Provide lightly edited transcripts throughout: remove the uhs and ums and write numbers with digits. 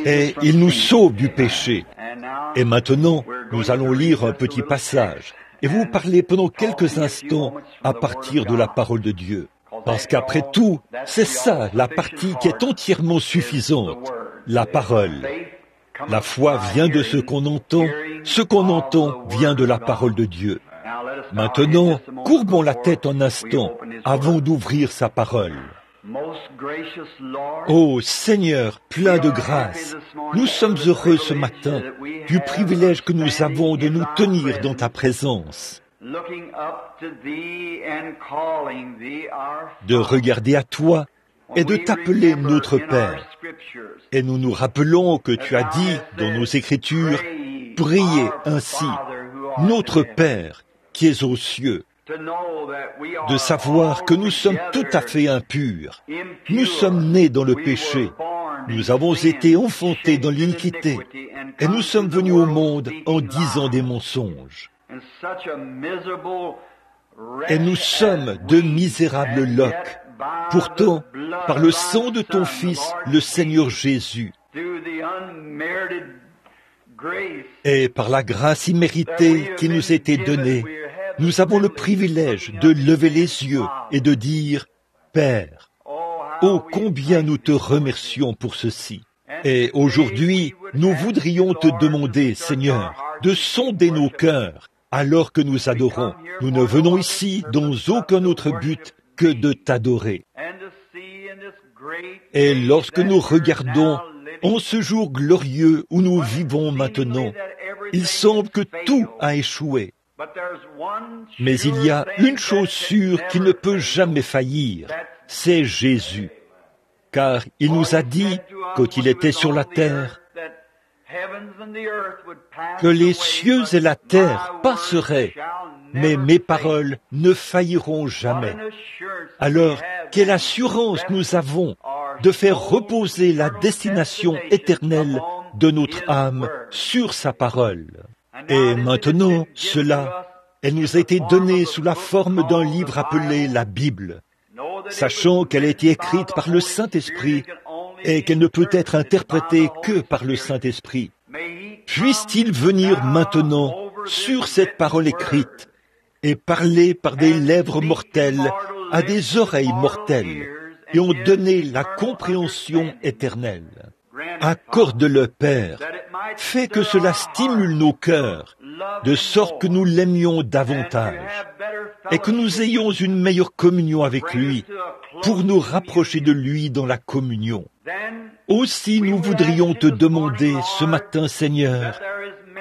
Et il nous sauve du péché. Et maintenant, nous allons lire un petit passage et vous parler pendant quelques instants à partir de la parole de Dieu. Parce qu'après tout, c'est ça la partie qui est entièrement suffisante, la parole. La foi vient de ce qu'on entend vient de la parole de Dieu. Maintenant, courbons la tête un instant avant d'ouvrir sa parole. Ô Seigneur, plein de grâce, nous sommes heureux ce matin du privilège que nous avons de nous tenir dans ta présence, de regarder à toi et de t'appeler notre Père. Et nous nous rappelons que tu as dit dans nos Écritures, « Priez ainsi, notre Père qui es aux cieux ». De savoir que nous sommes tout à fait impurs. Nous sommes nés dans le péché. Nous avons été enfantés dans l'iniquité. Et nous sommes venus au monde en disant des mensonges. Et nous sommes de misérables loques. Pourtant, par le sang de ton Fils, le Seigneur Jésus, et par la grâce imméritée qui nous a été donnée, nous avons le privilège de lever les yeux et de dire « Père, oh combien nous te remercions pour ceci !» Et aujourd'hui, nous voudrions te demander, Seigneur, de sonder nos cœurs alors que nous adorons. Nous ne venons ici dans aucun autre but que de t'adorer. Et lorsque nous regardons en ce jour glorieux où nous vivons maintenant, il semble que tout a échoué. Mais il y a une chose sûre qui ne peut jamais faillir, c'est Jésus. Car il nous a dit, quand il était sur la terre, que les cieux et la terre passeraient, mais mes paroles ne failliront jamais. Alors, quelle assurance nous avons de faire reposer la destination éternelle de notre âme sur sa parole. Et maintenant, cela, elle nous a été donnée sous la forme d'un livre appelé la Bible, sachant qu'elle a été écrite par le Saint-Esprit et qu'elle ne peut être interprétée que par le Saint-Esprit. Puisse-t-il venir maintenant sur cette parole écrite et parler par des lèvres mortelles à des oreilles mortelles et en donner la compréhension éternelle. Accorde-le, Père, fais que cela stimule nos cœurs, de sorte que nous l'aimions davantage et que nous ayons une meilleure communion avec lui pour nous rapprocher de lui dans la communion. Aussi, nous voudrions te demander ce matin, Seigneur,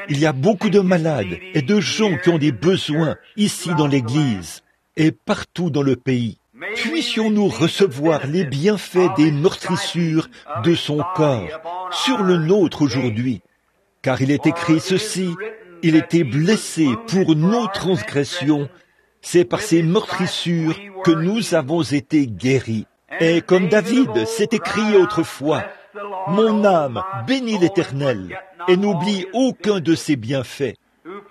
il y a beaucoup de malades et de gens qui ont des besoins ici dans l'Église et partout dans le pays. Puissions-nous recevoir les bienfaits des meurtrissures de son corps sur le nôtre aujourd'hui, car il est écrit ceci, il était blessé pour nos transgressions, c'est par ses meurtrissures que nous avons été guéris. Et comme David s'est écrié autrefois, « Mon âme bénit l'Éternel et n'oublie aucun de ses bienfaits.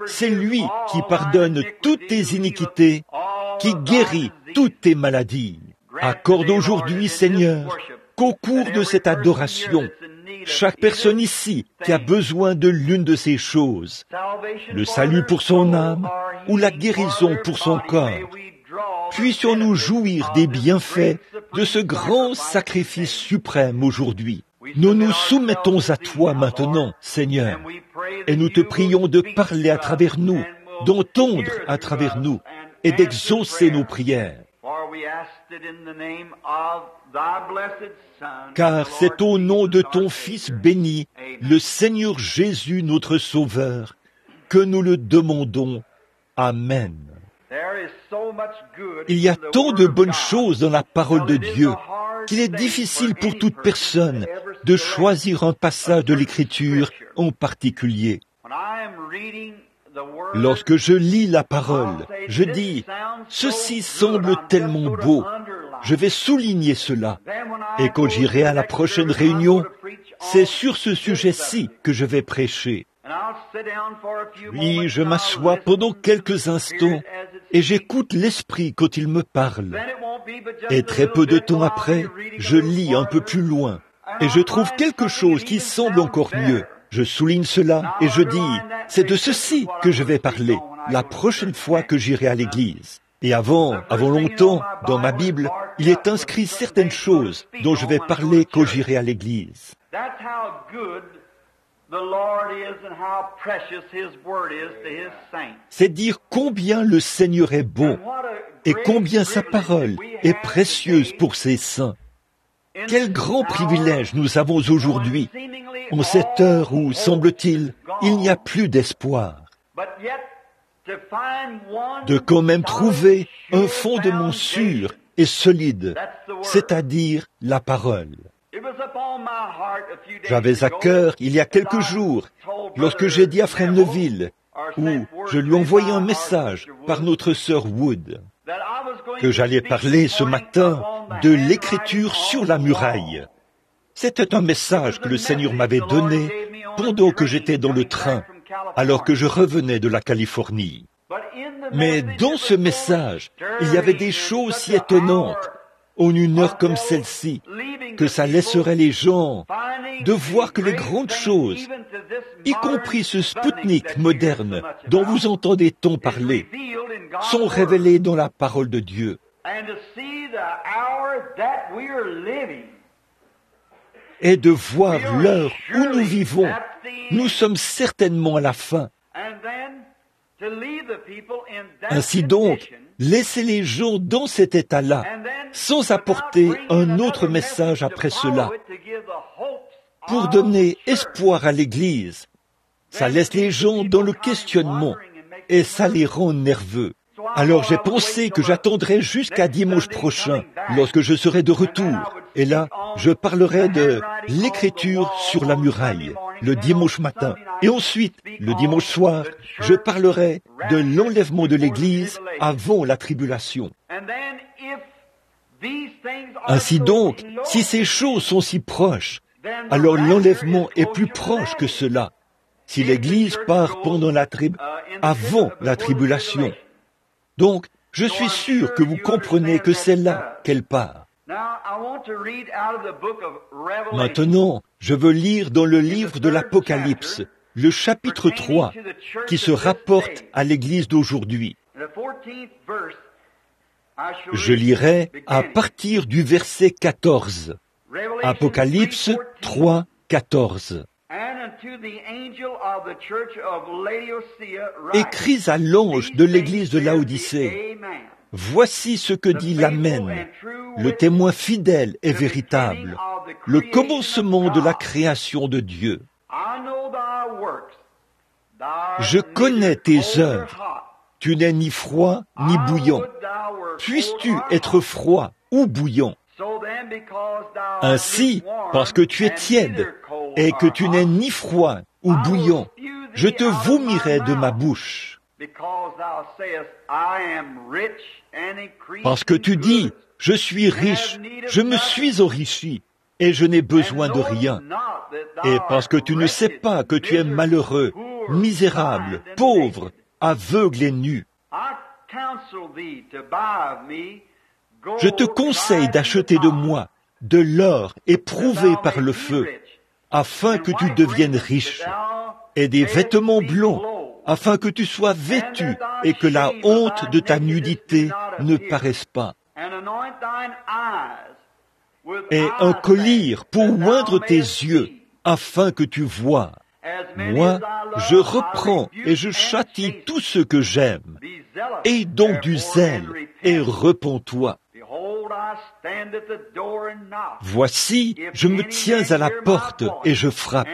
C'est lui qui pardonne toutes tes iniquités, qui guérit toutes tes maladies. » Accorde aujourd'hui, Seigneur, qu'au cours de cette adoration, chaque personne ici qui a besoin de l'une de ces choses, le salut pour son âme ou la guérison pour son corps, puissions-nous jouir des bienfaits de ce grand sacrifice suprême aujourd'hui. Nous nous soumettons à toi maintenant, Seigneur, et nous te prions de parler à travers nous, d'entendre à travers nous et d'exaucer nos prières. Car c'est au nom de ton Fils béni, le Seigneur Jésus notre Sauveur, que nous le demandons. Amen. Il y a tant de bonnes choses dans la parole de Dieu qu'il est difficile pour toute personne de choisir un passage de l'Écriture en particulier. Lorsque je lis la parole, je dis « Ceci semble tellement beau, je vais souligner cela. » Et quand j'irai à la prochaine réunion, c'est sur ce sujet-ci que je vais prêcher. Puis je m'assois pendant quelques instants et j'écoute l'Esprit quand il me parle. Et très peu de temps après, je lis un peu plus loin et je trouve quelque chose qui semble encore mieux. Je souligne cela et je dis, c'est de ceci que je vais parler la prochaine fois que j'irai à l'église. Et avant longtemps, dans ma Bible, il est inscrit certaines choses dont je vais parler quand j'irai à l'église. C'est dire combien le Seigneur est bon et combien sa parole est précieuse pour ses saints. Quel grand privilège nous avons aujourd'hui, en cette heure où, semble-t-il, il n'y a plus d'espoir, de quand même trouver un fondement sûr et solide, c'est-à-dire la parole. J'avais à cœur, il y a quelques jours, lorsque j'ai dit à Frère Neville, où je lui envoyais un message par notre sœur Wood, que j'allais parler ce matin de l'écriture sur la muraille. C'était un message que le Seigneur m'avait donné pendant que j'étais dans le train, alors que je revenais de la Californie. Mais dans ce message, il y avait des choses si étonnantes, en une heure comme celle-ci, que ça laisserait les gens de voir que les grandes choses, y compris ce Spoutnik moderne dont vous entendez tant parler, sont révélées dans la parole de Dieu. Et de voir l'heure où nous vivons, nous sommes certainement à la fin. Ainsi donc, laissez les gens dans cet état-là, sans apporter un autre message après cela, pour donner espoir à l'Église. Ça laisse les gens dans le questionnement et ça les rend nerveux. Alors j'ai pensé que j'attendrais jusqu'à dimanche prochain, lorsque je serai de retour. Et là, je parlerai de l'écriture sur la muraille, le dimanche matin. Et ensuite, le dimanche soir, je parlerai de l'enlèvement de l'Église avant la tribulation. Ainsi donc, si ces choses sont si proches, alors l'enlèvement est plus proche que cela. Si l'Église part pendant avant la tribulation. Donc, je suis sûr que vous comprenez que c'est là qu'elle part. Maintenant, je veux lire dans le livre de l'Apocalypse, le chapitre 3, qui se rapporte à l'Église d'aujourd'hui. Je lirai à partir du verset 14. Apocalypse 3, 14. Écris à l'ange de l'église de Laodicée, voici ce que dit l'Amen, le témoin fidèle et véritable, le commencement de la création de Dieu. Je connais tes œuvres, tu n'es ni froid ni bouillant. Puisses-tu être froid ou bouillant? Ainsi, parce que tu es tiède et que tu n'es ni froid ou bouillant, je te vomirai de ma bouche. Parce que tu dis, je suis riche, je me suis enrichi et je n'ai besoin de rien. Et parce que tu ne sais pas que tu es malheureux, misérable, pauvre, aveugle et nu. Je te conseille d'acheter de moi de l'or éprouvé par le feu, afin que tu deviennes riche, et des vêtements blancs, afin que tu sois vêtu et que la honte de ta nudité ne paraisse pas. Et un collier pour oindre tes yeux, afin que tu vois. Moi, je reprends et je châtie tous ceux que j'aime. Aie donc du zèle et repens-toi. Voici, je me tiens à la porte et je frappe.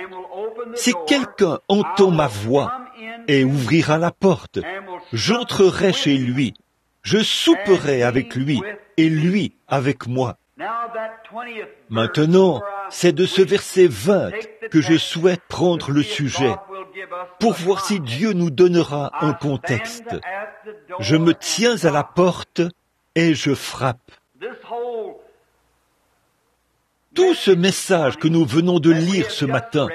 Si quelqu'un entend ma voix et ouvrira la porte, j'entrerai chez lui. Je souperai avec lui et lui avec moi. Maintenant, c'est de ce verset 20 que je souhaite prendre le sujet, pour voir si Dieu nous donnera un contexte. Je me tiens à la porte et je frappe. Tout ce message que nous venons de lire ce matin,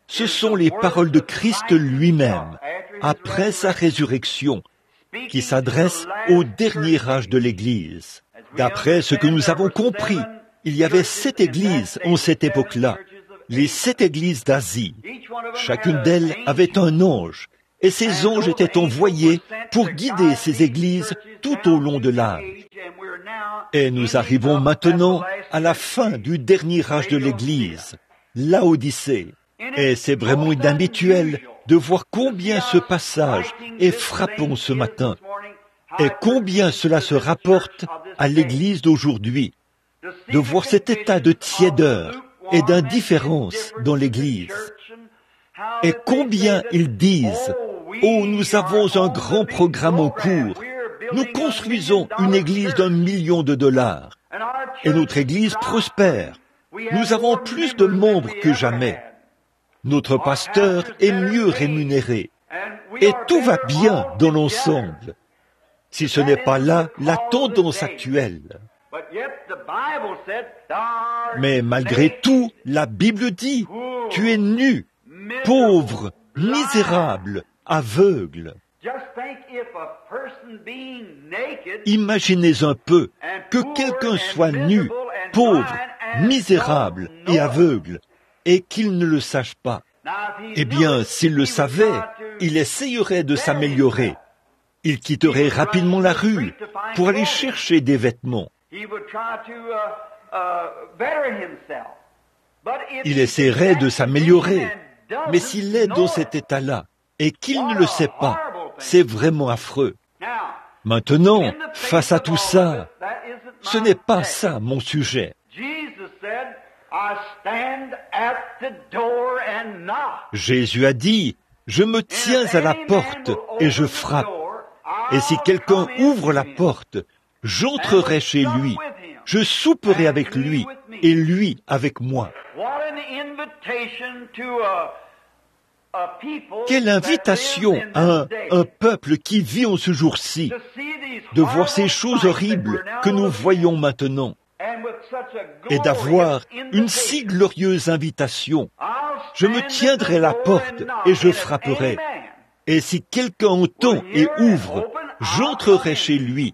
ce sont les paroles de Christ lui-même, après sa résurrection, qui s'adressent au dernier âge de l'Église. D'après ce que nous avons compris, il y avait 7 églises en cette époque-là, les 7 églises d'Asie. Chacune d'elles avait un ange, et ces anges étaient envoyés pour guider ces églises tout au long de l'âge. Et nous arrivons maintenant à la fin du dernier âge de l'Église, Laodicée. Et c'est vraiment inhabituel de voir combien ce passage est frappant ce matin, et combien cela se rapporte à l'Église d'aujourd'hui, de voir cet état de tiédeur et d'indifférence dans l'Église. Et combien ils disent « Oh, nous avons un grand programme en cours. Nous construisons une église d'1 million de dollars. Et notre église prospère. Nous avons plus de membres que jamais. Notre pasteur est mieux rémunéré. Et tout va bien dans l'ensemble. Si ce n'est pas là la tendance actuelle. Mais malgré tout, la Bible dit, tu es nu, pauvre, misérable, aveugle. Imaginez un peu que quelqu'un soit nu, pauvre, misérable et aveugle, et qu'il ne le sache pas. Eh bien, s'il le savait, il essayerait de s'améliorer. Il quitterait rapidement la rue pour aller chercher des vêtements. Il essaierait de s'améliorer, mais s'il est dans cet état-là et qu'il ne le sait pas, c'est vraiment affreux. Maintenant, face à tout ça, ce n'est pas ça mon sujet. Jésus a dit, je me tiens à la porte et je frappe. Et si quelqu'un ouvre la porte, j'entrerai chez lui, je souperai avec lui et lui avec moi. Quelle invitation à un peuple qui vit en ce jour-ci de voir ces choses horribles que nous voyons maintenant et d'avoir une si glorieuse invitation. Je me tiendrai à la porte et je frapperai. Et si quelqu'un entend et ouvre, j'entrerai chez lui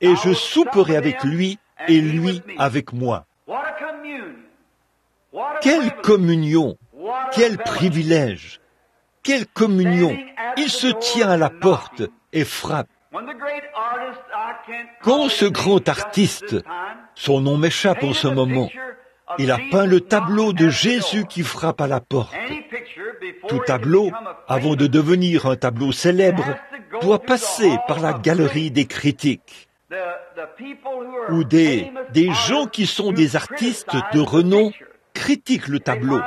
et je souperai avec lui et lui avec moi. Quelle communion, quel privilège, quelle communion. Il se tient à la porte et frappe. Quand ce grand artiste, son nom m'échappe en ce moment, il a peint le tableau de Jésus qui frappe à la porte. Tout tableau, avant de devenir un tableau célèbre, doit passer par la galerie des critiques, où des gens qui sont des artistes de renom critiquent le tableau.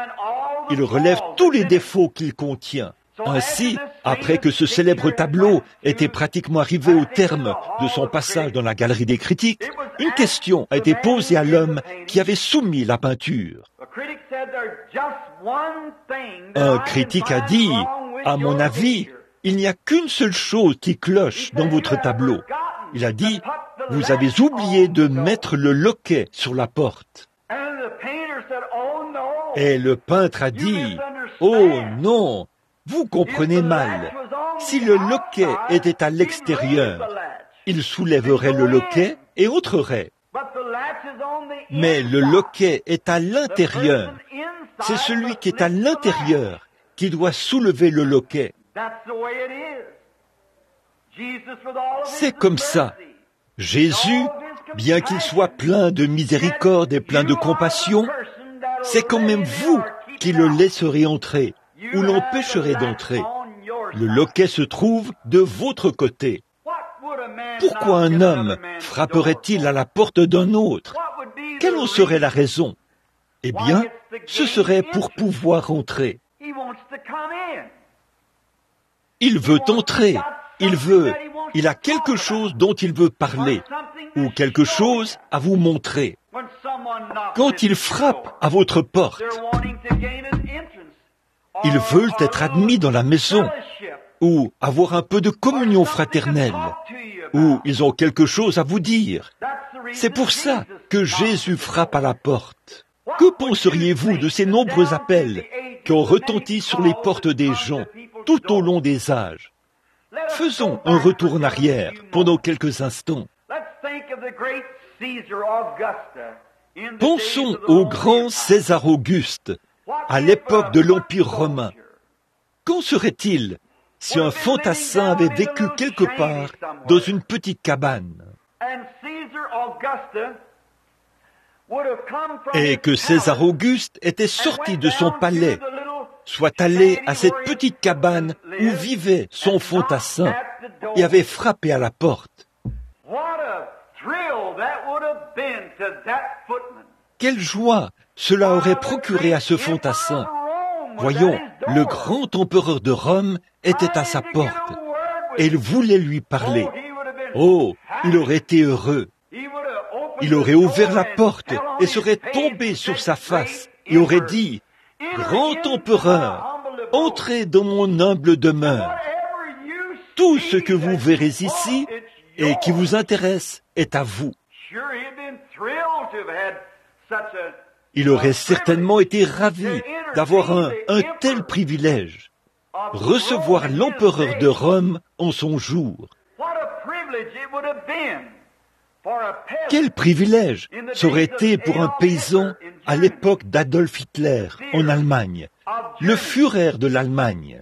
Ils relèvent tous les défauts qu'il contient. Ainsi, après que ce célèbre tableau était pratiquement arrivé au terme de son passage dans la galerie des critiques, une question a été posée à l'homme qui avait soumis la peinture. Un critique a dit, à mon avis, il n'y a qu'une seule chose qui cloche dans votre tableau. Il a dit, vous avez oublié de mettre le loquet sur la porte. Et le peintre a dit, oh non, vous comprenez mal. Si le loquet était à l'extérieur, il soulèverait le loquet et entrerait. Mais le loquet est à l'intérieur. C'est celui qui est à l'intérieur qui doit soulever le loquet. C'est comme ça. Jésus, bien qu'il soit plein de miséricorde et plein de compassion, c'est quand même vous qui le laisserez entrer ou l'empêcherez d'entrer. Le loquet se trouve de votre côté. Pourquoi un homme frapperait-il à la porte d'un autre? Quelle en serait la raison? Eh bien, ce serait pour pouvoir entrer. Il veut entrer, il a quelque chose dont il veut parler, ou quelque chose à vous montrer. Quand il frappe à votre porte, ils veulent être admis dans la maison, ou avoir un peu de communion fraternelle, ou ils ont quelque chose à vous dire. C'est pour ça que Jésus frappe à la porte. Que penseriez-vous de ces nombreux appels qui ont retenti sur les portes des gens tout au long des âges? Faisons un retour en arrière pendant quelques instants. Pensons au grand César Auguste, à l'époque de l'Empire romain. Qu'en serait-il si un fantassin avait vécu quelque part dans une petite cabane et que César Auguste était sorti de son palais, soit allé à cette petite cabane où vivait son fantassin et avait frappé à la porte? Quelle joie cela aurait procuré à ce fantassin! Voyons, le grand empereur de Rome était à sa porte et il voulait lui parler. Oh, il aurait été heureux. Il aurait ouvert la porte et serait tombé sur sa face et aurait dit, « Grand empereur, entrez dans mon humble demeure. Tout ce que vous verrez ici et qui vous intéresse est à vous. » Il aurait certainement été ravi d'avoir un tel privilège, recevoir l'empereur de Rome en son jour. Quel privilège ça aurait été pour un paysan à l'époque d'Adolf Hitler en Allemagne, le Führer de l'Allemagne.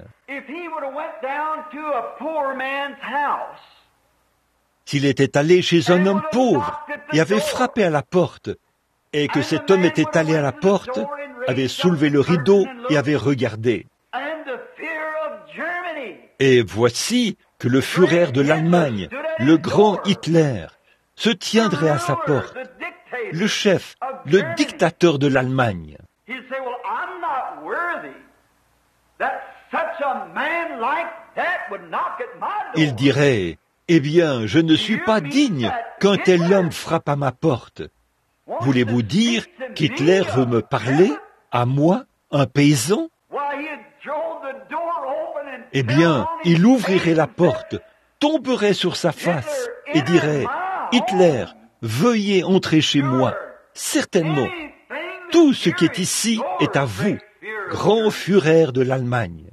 S'il était allé chez un homme pauvre et avait frappé à la porte, et que cet homme était allé à la porte, avait soulevé le rideau et avait regardé. Et voici que le Führer de l'Allemagne, le grand Hitler, se tiendrait à sa porte, le chef, le dictateur de l'Allemagne. Il dirait, « Eh bien, je ne suis pas digne qu'un tel homme frappe à ma porte. Voulez-vous dire qu'Hitler veut me parler, à moi, un paysan? » Eh bien, il ouvrirait la porte, tomberait sur sa face et dirait, « Hitler, veuillez entrer chez moi. Certainement, tout ce qui est ici est à vous, grand Führer de l'Allemagne. »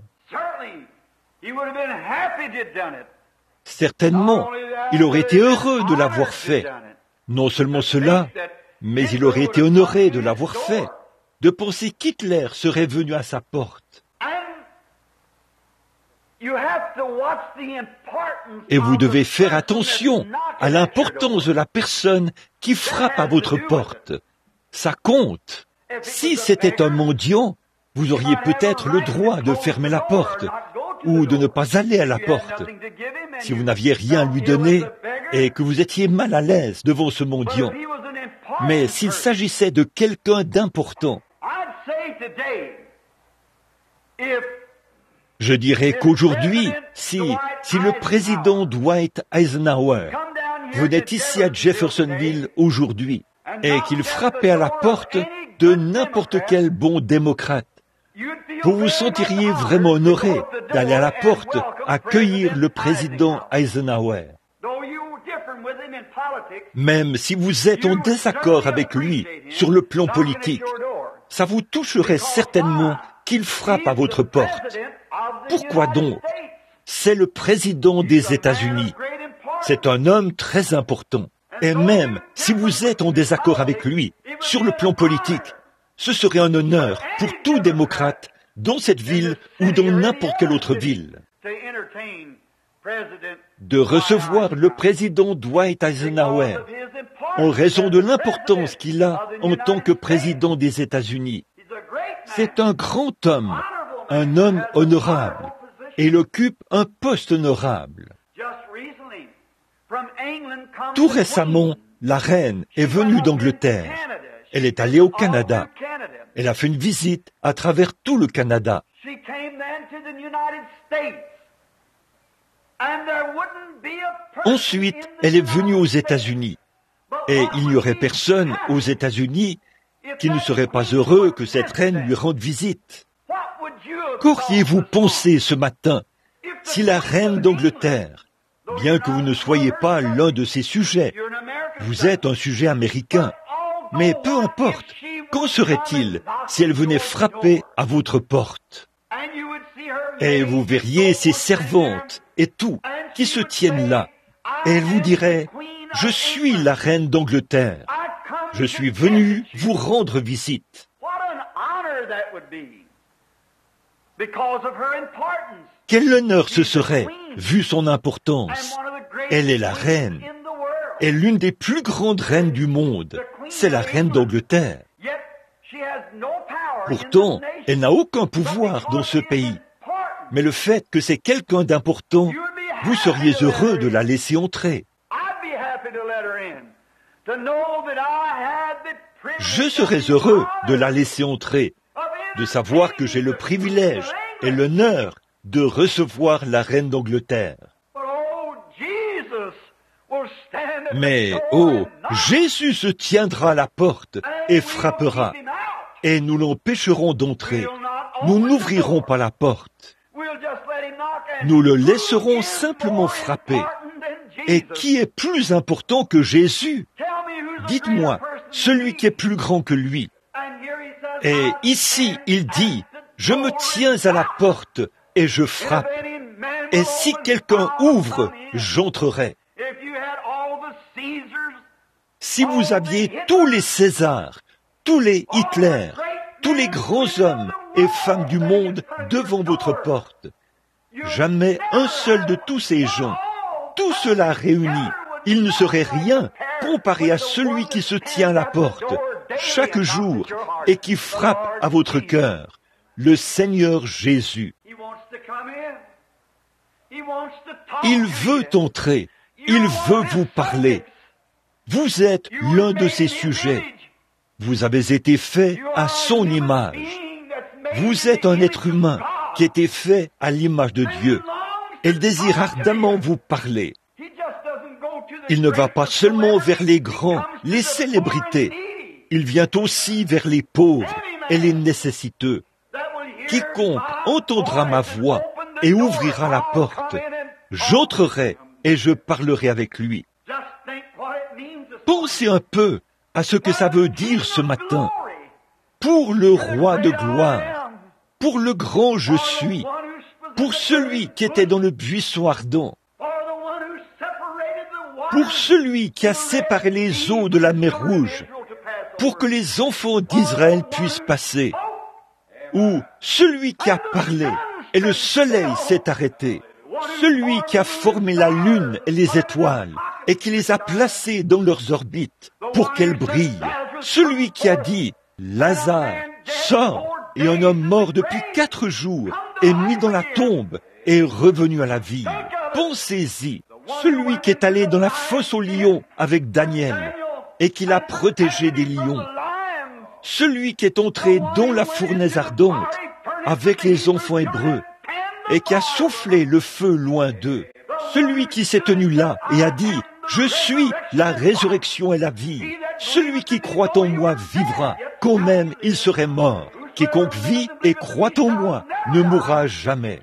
Certainement, il aurait été heureux de l'avoir fait. Non seulement cela, mais il aurait été honoré de l'avoir fait, de penser qu'Hitler serait venu à sa porte. Et vous devez faire attention à l'importance de la personne qui frappe à votre porte. Ça compte. Si c'était un mendiant, vous auriez peut-être le droit de fermer la porte ou de ne pas aller à la porte. Si vous n'aviez rien à lui donner et que vous étiez mal à l'aise devant ce mendiant. Mais s'il s'agissait de quelqu'un d'important, je dirais qu'aujourd'hui, si le président Dwight Eisenhower venait ici à Jeffersonville aujourd'hui et qu'il frappait à la porte de n'importe quel bon démocrate, vous vous sentiriez vraiment honoré d'aller à la porte accueillir le président Eisenhower. Même si vous êtes en désaccord avec lui sur le plan politique, ça vous toucherait certainement qu'il frappe à votre porte. Pourquoi donc? C'est le président des États-Unis. C'est un homme très important. Et même si vous êtes en désaccord avec lui sur le plan politique, ce serait un honneur pour tout démocrate dans cette ville ou dans n'importe quelle autre ville de recevoir le président Dwight Eisenhower en raison de l'importance qu'il a en tant que président des États-Unis. C'est un grand homme, un homme honorable, et il occupe un poste honorable. Tout récemment, la reine est venue d'Angleterre. Elle est allée au Canada. Elle a fait une visite à travers tout le Canada. Ensuite, elle est venue aux États-Unis. Et il n'y aurait personne aux États-Unis qui ne serait pas heureux que cette reine lui rende visite. Qu'auriez-vous pensé ce matin si la reine d'Angleterre, bien que vous ne soyez pas l'un de ses sujets, vous êtes un sujet américain, mais peu importe, qu'en serait-il si elle venait frapper à votre porte? Et vous verriez ses servantes et tout qui se tiennent là, et elle vous dirait, « Je suis la reine d'Angleterre. Je suis venu vous rendre visite. Quel honneur ce serait, vu son importance. Elle est la reine, est l'une des plus grandes reines du monde. C'est la reine d'Angleterre. Pourtant, elle n'a aucun pouvoir dans ce pays. Mais le fait que c'est quelqu'un d'important, vous seriez heureux de la laisser entrer. Je serais heureux de la laisser entrer, de savoir que j'ai le privilège et l'honneur de recevoir la reine d'Angleterre. Mais, Jésus se tiendra à la porte et frappera, et nous l'empêcherons d'entrer. Nous n'ouvrirons pas la porte. Nous le laisserons simplement frapper. Et qui est plus important que Jésus? Dites-moi, celui qui est plus grand que lui. Et ici, il dit, je me tiens à la porte et je frappe. Et si quelqu'un ouvre, j'entrerai. Si vous aviez tous les Césars, tous les Hitler, tous les grands hommes et femmes du monde devant votre porte, jamais un seul de tous ces gens, tout cela réuni, il ne serait rien comparé à celui qui se tient à la porte chaque jour et qui frappe à votre cœur, le Seigneur Jésus. Il veut entrer, il veut vous parler. Vous êtes l'un de ses sujets. Vous avez été fait à son image. Vous êtes un être humain qui a été fait à l'image de Dieu. Il désire ardemment vous parler. Il ne va pas seulement vers les grands, les célébrités. Il vient aussi vers les pauvres et les nécessiteux. Quiconque entendra ma voix et ouvrira la porte, j'entrerai et je parlerai avec lui. Pensez un peu à ce que ça veut dire ce matin. Pour le roi de gloire, pour le grand je suis, pour celui qui était dans le buisson ardent, pour celui qui a séparé les eaux de la mer Rouge, pour que les enfants d'Israël puissent passer, ou celui qui a parlé et le soleil s'est arrêté, celui qui a formé la lune et les étoiles, et qui les a placées dans leurs orbites pour qu'elles brillent, celui qui a dit « Lazare, sors !» et un homme mort depuis 4 jours est mis dans la tombe et est revenu à la vie. Pensez-y, celui qui est allé dans la fosse aux lions avec Daniel et qui l'a protégé des lions, celui qui est entré dans la fournaise ardente avec les enfants hébreux et qui a soufflé le feu loin d'eux, celui qui s'est tenu là et a dit « Je suis la résurrection et la vie. Celui qui croit en moi vivra, quand même il serait mort. Quiconque vit et croit en moi ne mourra jamais. »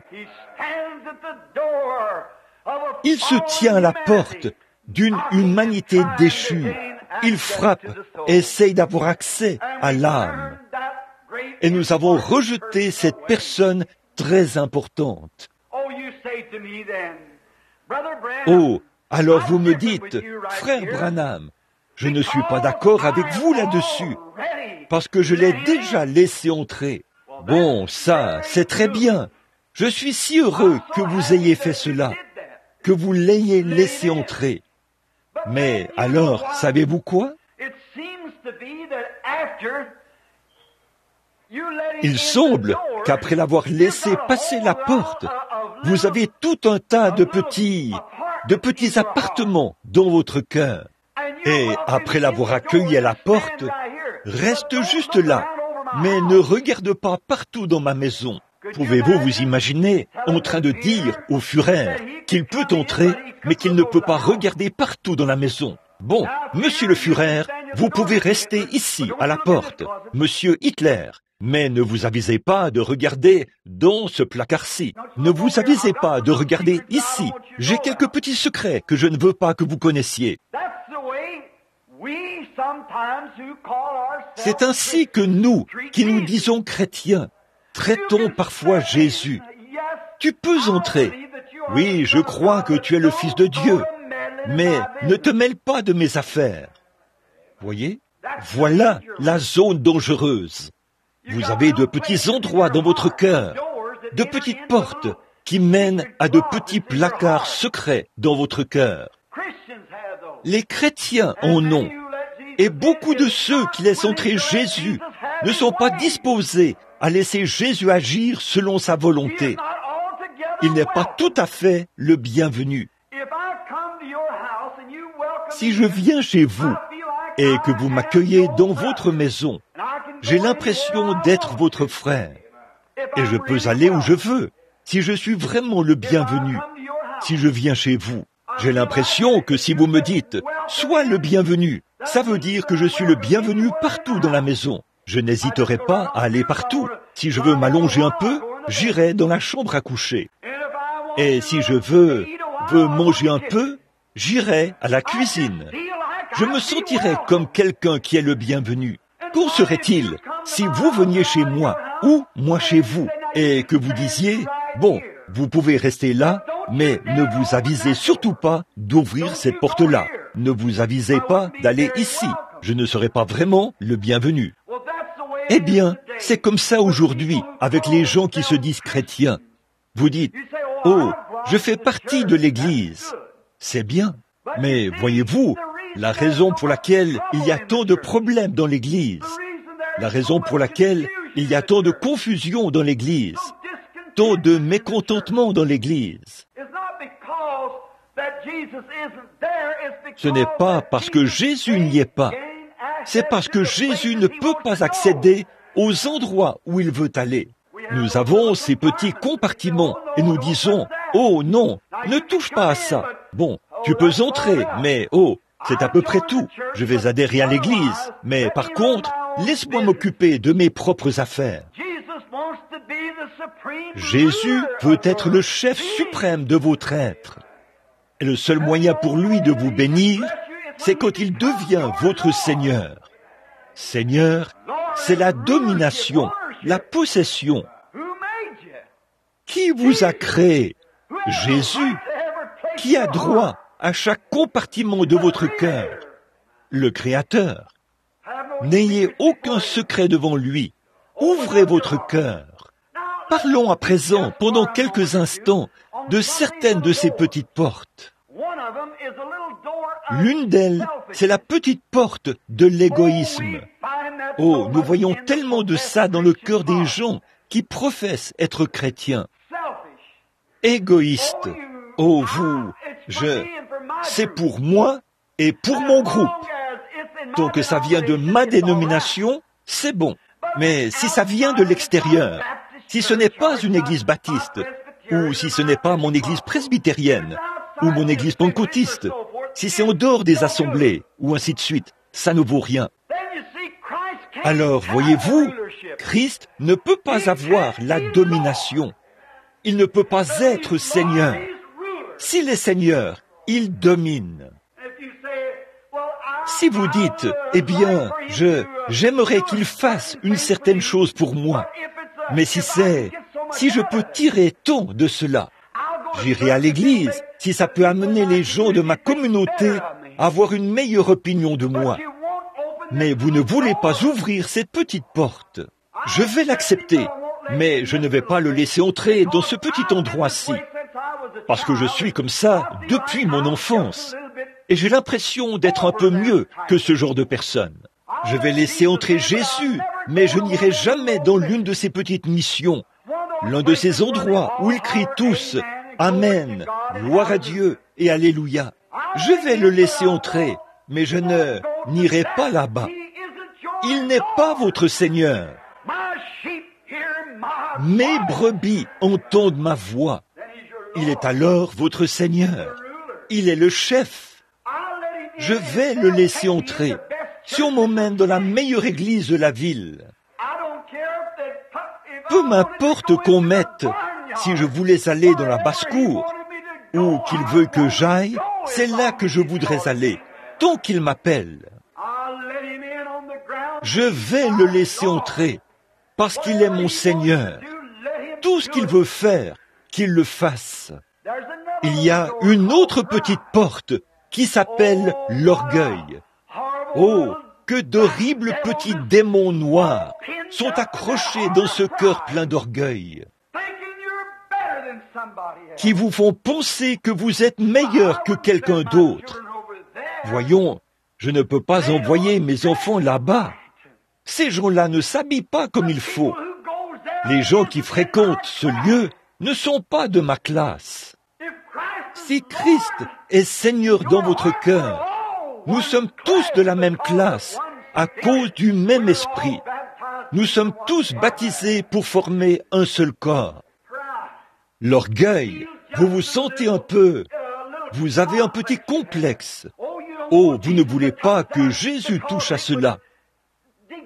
Il se tient à la porte d'une humanité déchue. Il frappe et essaye d'avoir accès à l'âme. Et nous avons rejeté cette personne très importante. Oh, alors vous me dites, frère Branham, je ne suis pas d'accord avec vous là-dessus, parce que je l'ai déjà laissé entrer. Bon, ça, c'est très bien. Je suis si heureux que vous ayez fait cela, que vous l'ayez laissé entrer. Mais alors, savez-vous quoi? Il semble qu'après l'avoir laissé passer la porte, vous avez tout un tas de petits appartements dans votre cœur. Et après l'avoir accueilli à la porte, reste juste là, mais ne regarde pas partout dans ma maison. Pouvez-vous vous imaginer en train de dire au Führer qu'il peut entrer, mais qu'il ne peut pas regarder partout dans la maison? Bon, monsieur le Führer, vous pouvez rester ici, à la porte, monsieur Hitler, mais ne vous avisez pas de regarder dans ce placard-ci. Ne vous avisez pas de regarder ici. J'ai quelques petits secrets que je ne veux pas que vous connaissiez. C'est ainsi que nous, qui nous disons chrétiens, traitons parfois Jésus. Tu peux entrer. Oui, je crois que tu es le Fils de Dieu, mais ne te mêle pas de mes affaires. Voyez, Voilà la zone dangereuse. Vous avez de petits endroits dans votre cœur, de petites portes qui mènent à de petits placards secrets dans votre cœur. Les chrétiens en ont, et beaucoup de ceux qui laissent entrer Jésus ne sont pas disposés à laisser Jésus agir selon sa volonté. Il n'est pas tout à fait le bienvenu. Si je viens chez vous et que vous m'accueillez dans votre maison, j'ai l'impression d'être votre frère. Et je peux aller où je veux, si je suis vraiment le bienvenu. Si je viens chez vous, j'ai l'impression que si vous me dites « Sois le bienvenu », ça veut dire que je suis le bienvenu partout dans la maison. Je n'hésiterai pas à aller partout. Si je veux m'allonger un peu, j'irai dans la chambre à coucher. Et si je veux manger un peu, j'irai à la cuisine. Je me sentirai comme quelqu'un qui est le bienvenu. Qu'en serait-il si vous veniez chez moi ou moi chez vous et que vous disiez « Bon, vous pouvez rester là, mais ne vous avisez surtout pas d'ouvrir cette porte-là. Ne vous avisez pas d'aller ici. Je ne serai pas vraiment le bienvenu. » Eh bien, c'est comme ça aujourd'hui avec les gens qui se disent chrétiens. Vous dites « Oh, je fais partie de l'Église. » C'est bien, mais voyez-vous, la raison pour laquelle il y a tant de problèmes dans l'Église, la raison pour laquelle il y a tant de confusion dans l'Église, tant de mécontentement dans l'Église, ce n'est pas parce que Jésus n'y est pas, c'est parce que Jésus ne peut pas accéder aux endroits où il veut aller. Nous avons ces petits compartiments et nous disons « Oh non, ne touche pas à ça. Bon, tu peux entrer, mais oh, c'est à peu près tout. Je vais adhérer à l'Église, mais par contre, laisse-moi m'occuper de mes propres affaires. » Jésus veut être le chef suprême de votre être. Et le seul moyen pour lui de vous bénir, c'est quand il devient votre Seigneur. Seigneur, c'est la domination, la possession. Qui vous a créé? Jésus. Qui a droit à chaque compartiment de votre cœur? Le Créateur. N'ayez aucun secret devant lui. Ouvrez votre cœur. Parlons à présent, pendant quelques instants, de certaines de ces petites portes. L'une d'elles, c'est la petite porte de l'égoïsme. Oh, nous voyons tellement de ça dans le cœur des gens qui professent être chrétiens. Égoïste. Oh, vous, c'est pour moi et pour mon groupe. Tant que ça vient de ma dénomination, c'est bon. Mais si ça vient de l'extérieur, si ce n'est pas une église baptiste, ou si ce n'est pas mon église presbytérienne, ou mon église pentecôtiste, si c'est en dehors des assemblées, ou ainsi de suite, ça ne vaut rien. Alors, voyez-vous, Christ ne peut pas avoir la domination. Il ne peut pas être Seigneur. S'il est Seigneur, il domine. Si vous dites, eh bien, j'aimerais qu'il fasse une certaine chose pour moi, mais si je peux tirer tant de cela, j'irai à l'église si ça peut amener les gens de ma communauté à avoir une meilleure opinion de moi. Mais vous ne voulez pas ouvrir cette petite porte. Je vais l'accepter, mais je ne vais pas le laisser entrer dans ce petit endroit-ci, parce que je suis comme ça depuis mon enfance. Et j'ai l'impression d'être un peu mieux que ce genre de personne. Je vais laisser entrer Jésus, mais je n'irai jamais dans l'une de ces petites missions, l'un de ces endroits où ils crient tous « Amen, gloire à Dieu et Alléluia ». Je vais le laisser entrer, mais je n'irai pas là-bas. Il n'est pas votre Seigneur. Mes brebis entendent ma voix. Il est alors votre Seigneur. Il est le chef. Je vais le laisser entrer. Si on m'emmène dans la meilleure église de la ville, peu m'importe qu'on mette, si je voulais aller dans la basse-cour, ou qu'il veut que j'aille, c'est là que je voudrais aller, tant qu'il m'appelle. Je vais le laisser entrer, parce qu'il est mon Seigneur. Tout ce qu'il veut faire, qu'il le fasse. Il y a une autre petite porte qui s'appelle l'orgueil. Oh, que d'horribles petits démons noirs sont accrochés dans ce cœur plein d'orgueil, qui vous font penser que vous êtes meilleur que quelqu'un d'autre. Voyons, je ne peux pas envoyer mes enfants là-bas. Ces gens-là ne s'habillent pas comme il faut. Les gens qui fréquentent ce lieu ne sont pas de ma classe. Si Christ est Seigneur dans votre cœur, nous sommes tous de la même classe, à cause du même esprit. Nous sommes tous baptisés pour former un seul corps. L'orgueil, vous vous sentez un peu, vous avez un petit complexe. Oh, vous ne voulez pas que Jésus touche à cela,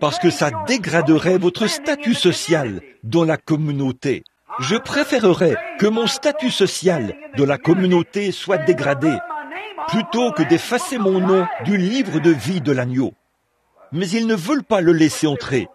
parce que ça dégraderait votre statut social dans la communauté. Je préférerais que mon statut social dans la communauté soit dégradé, plutôt que d'effacer mon nom du livre de vie de l'agneau. Mais ils ne veulent pas le laisser entrer.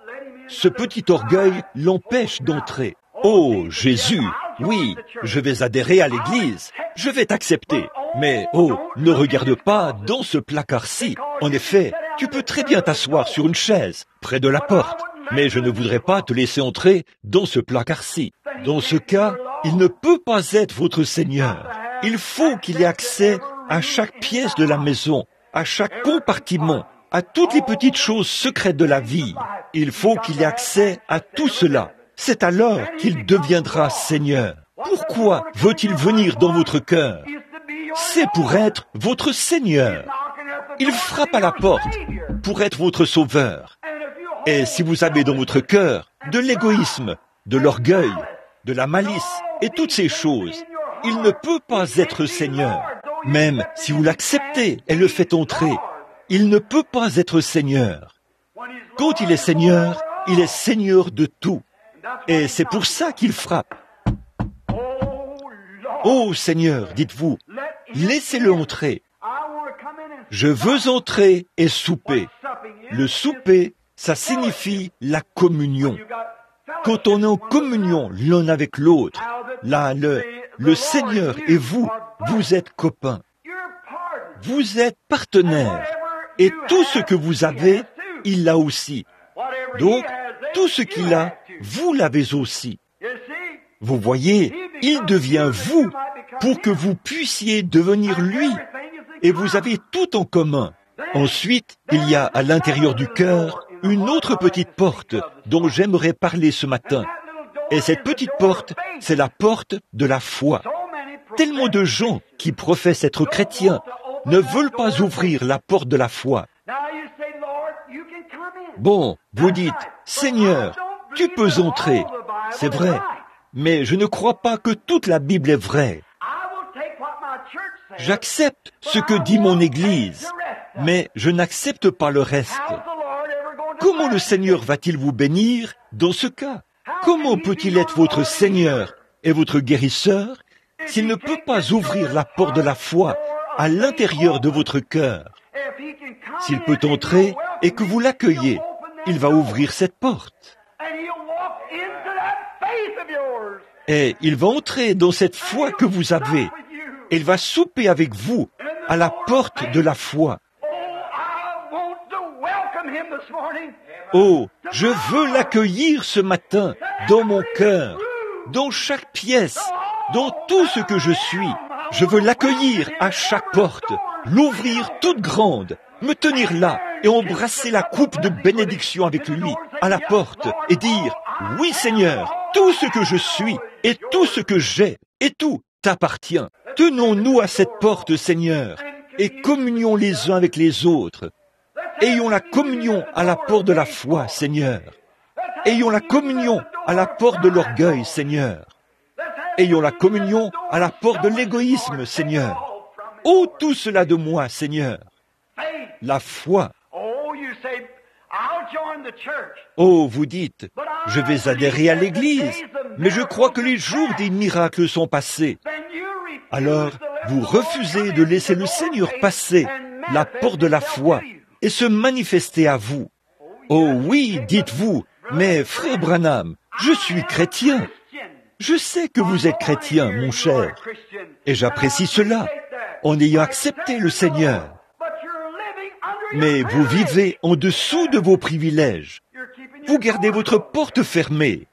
Ce petit orgueil l'empêche d'entrer. Oh, Jésus, oui, je vais adhérer à l'Église, je vais t'accepter. Mais, oh, ne regarde pas dans ce placard-ci. En effet, tu peux très bien t'asseoir sur une chaise, près de la porte, mais je ne voudrais pas te laisser entrer dans ce placard-ci. Dans ce cas, il ne peut pas être votre Seigneur. Il faut qu'il ait accès à chaque pièce de la maison, à chaque compartiment, à toutes les petites choses secrètes de la vie. Il faut qu'il ait accès à tout cela. C'est alors qu'il deviendra Seigneur. Pourquoi veut-il venir dans votre cœur? C'est pour être votre Seigneur. Il frappe à la porte pour être votre Sauveur. Et si vous avez dans votre cœur de l'égoïsme, de l'orgueil, de la malice et toutes ces choses, il ne peut pas être Seigneur. Même si vous l'acceptez et le faites entrer, il ne peut pas être Seigneur. Quand il est Seigneur de tout. Et c'est pour ça qu'il frappe. Oh Seigneur, dites-vous, laissez-le entrer. Je veux entrer et souper. Le souper, ça signifie la communion. Quand on est en communion l'un avec l'autre, là, le Seigneur et vous, vous êtes copains. Vous êtes partenaires. Et tout ce que vous avez, il l'a aussi. Donc, tout ce qu'il a, vous l'avez aussi. Vous voyez, il devient vous pour que vous puissiez devenir lui. Et vous avez tout en commun. Ensuite, il y a à l'intérieur du cœur une autre petite porte dont j'aimerais parler ce matin. Et cette petite porte, c'est la porte de la foi. Tellement de gens qui professent être chrétiens ne veulent pas ouvrir la porte de la foi. Bon, vous dites, Seigneur, tu peux entrer. C'est vrai, mais je ne crois pas que toute la Bible est vraie. J'accepte ce que dit mon Église, mais je n'accepte pas le reste. Comment le Seigneur va-t-il vous bénir dans ce cas? Comment peut-il être votre Seigneur et votre guérisseur s'il ne peut pas ouvrir la porte de la foi à l'intérieur de votre cœur? S'il peut entrer et que vous l'accueillez, il va ouvrir cette porte. Et il va entrer dans cette foi que vous avez. Il va souper avec vous à la porte de la foi. Oh, je veux l'accueillir ce matin dans mon cœur, dans chaque pièce, dans tout ce que je suis. Je veux l'accueillir à chaque porte, l'ouvrir toute grande, me tenir là et embrasser la coupe de bénédiction avec lui à la porte et dire, oui Seigneur, tout ce que je suis et tout ce que j'ai et tout t'appartient. Tenons-nous à cette porte, Seigneur, et communions les uns avec les autres. Ayons la communion à la porte de la foi, Seigneur. Ayons la communion à la porte de l'orgueil, Seigneur. Ayons la communion à la porte de l'égoïsme, Seigneur. Oh, tout cela de moi, Seigneur. La foi. Oh, vous dites, je vais adhérer à l'Église, mais je crois que les jours des miracles sont passés. Alors, vous refusez de laisser le Seigneur passer la porte de la foi et se manifester à vous. Oh oui, dites-vous, mais frère Branham, je suis chrétien. Je sais que vous êtes chrétien, mon cher, et j'apprécie cela, en ayant accepté le Seigneur. mais vous vivez en dessous de vos privilèges. Vous gardez votre porte fermée.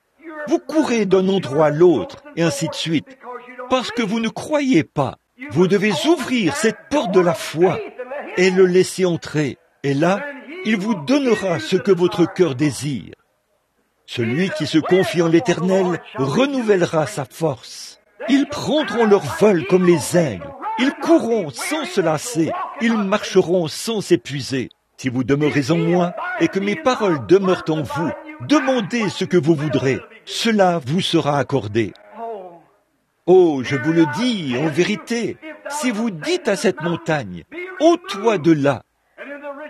Vous courez d'un endroit à l'autre, et ainsi de suite. Parce que vous ne croyez pas. Vous devez ouvrir cette porte de la foi et le laisser entrer. Et là, il vous donnera ce que votre cœur désire. Celui qui se confie en l'Éternel renouvellera sa force. Ils prendront leur vol comme les aigles. Ils courront sans se lasser. Ils marcheront sans s'épuiser. Si vous demeurez en moi et que mes paroles demeurent en vous, demandez ce que vous voudrez. Cela vous sera accordé. Oh, je vous le dis en vérité, si vous dites à cette montagne, « ôte-toi de là »,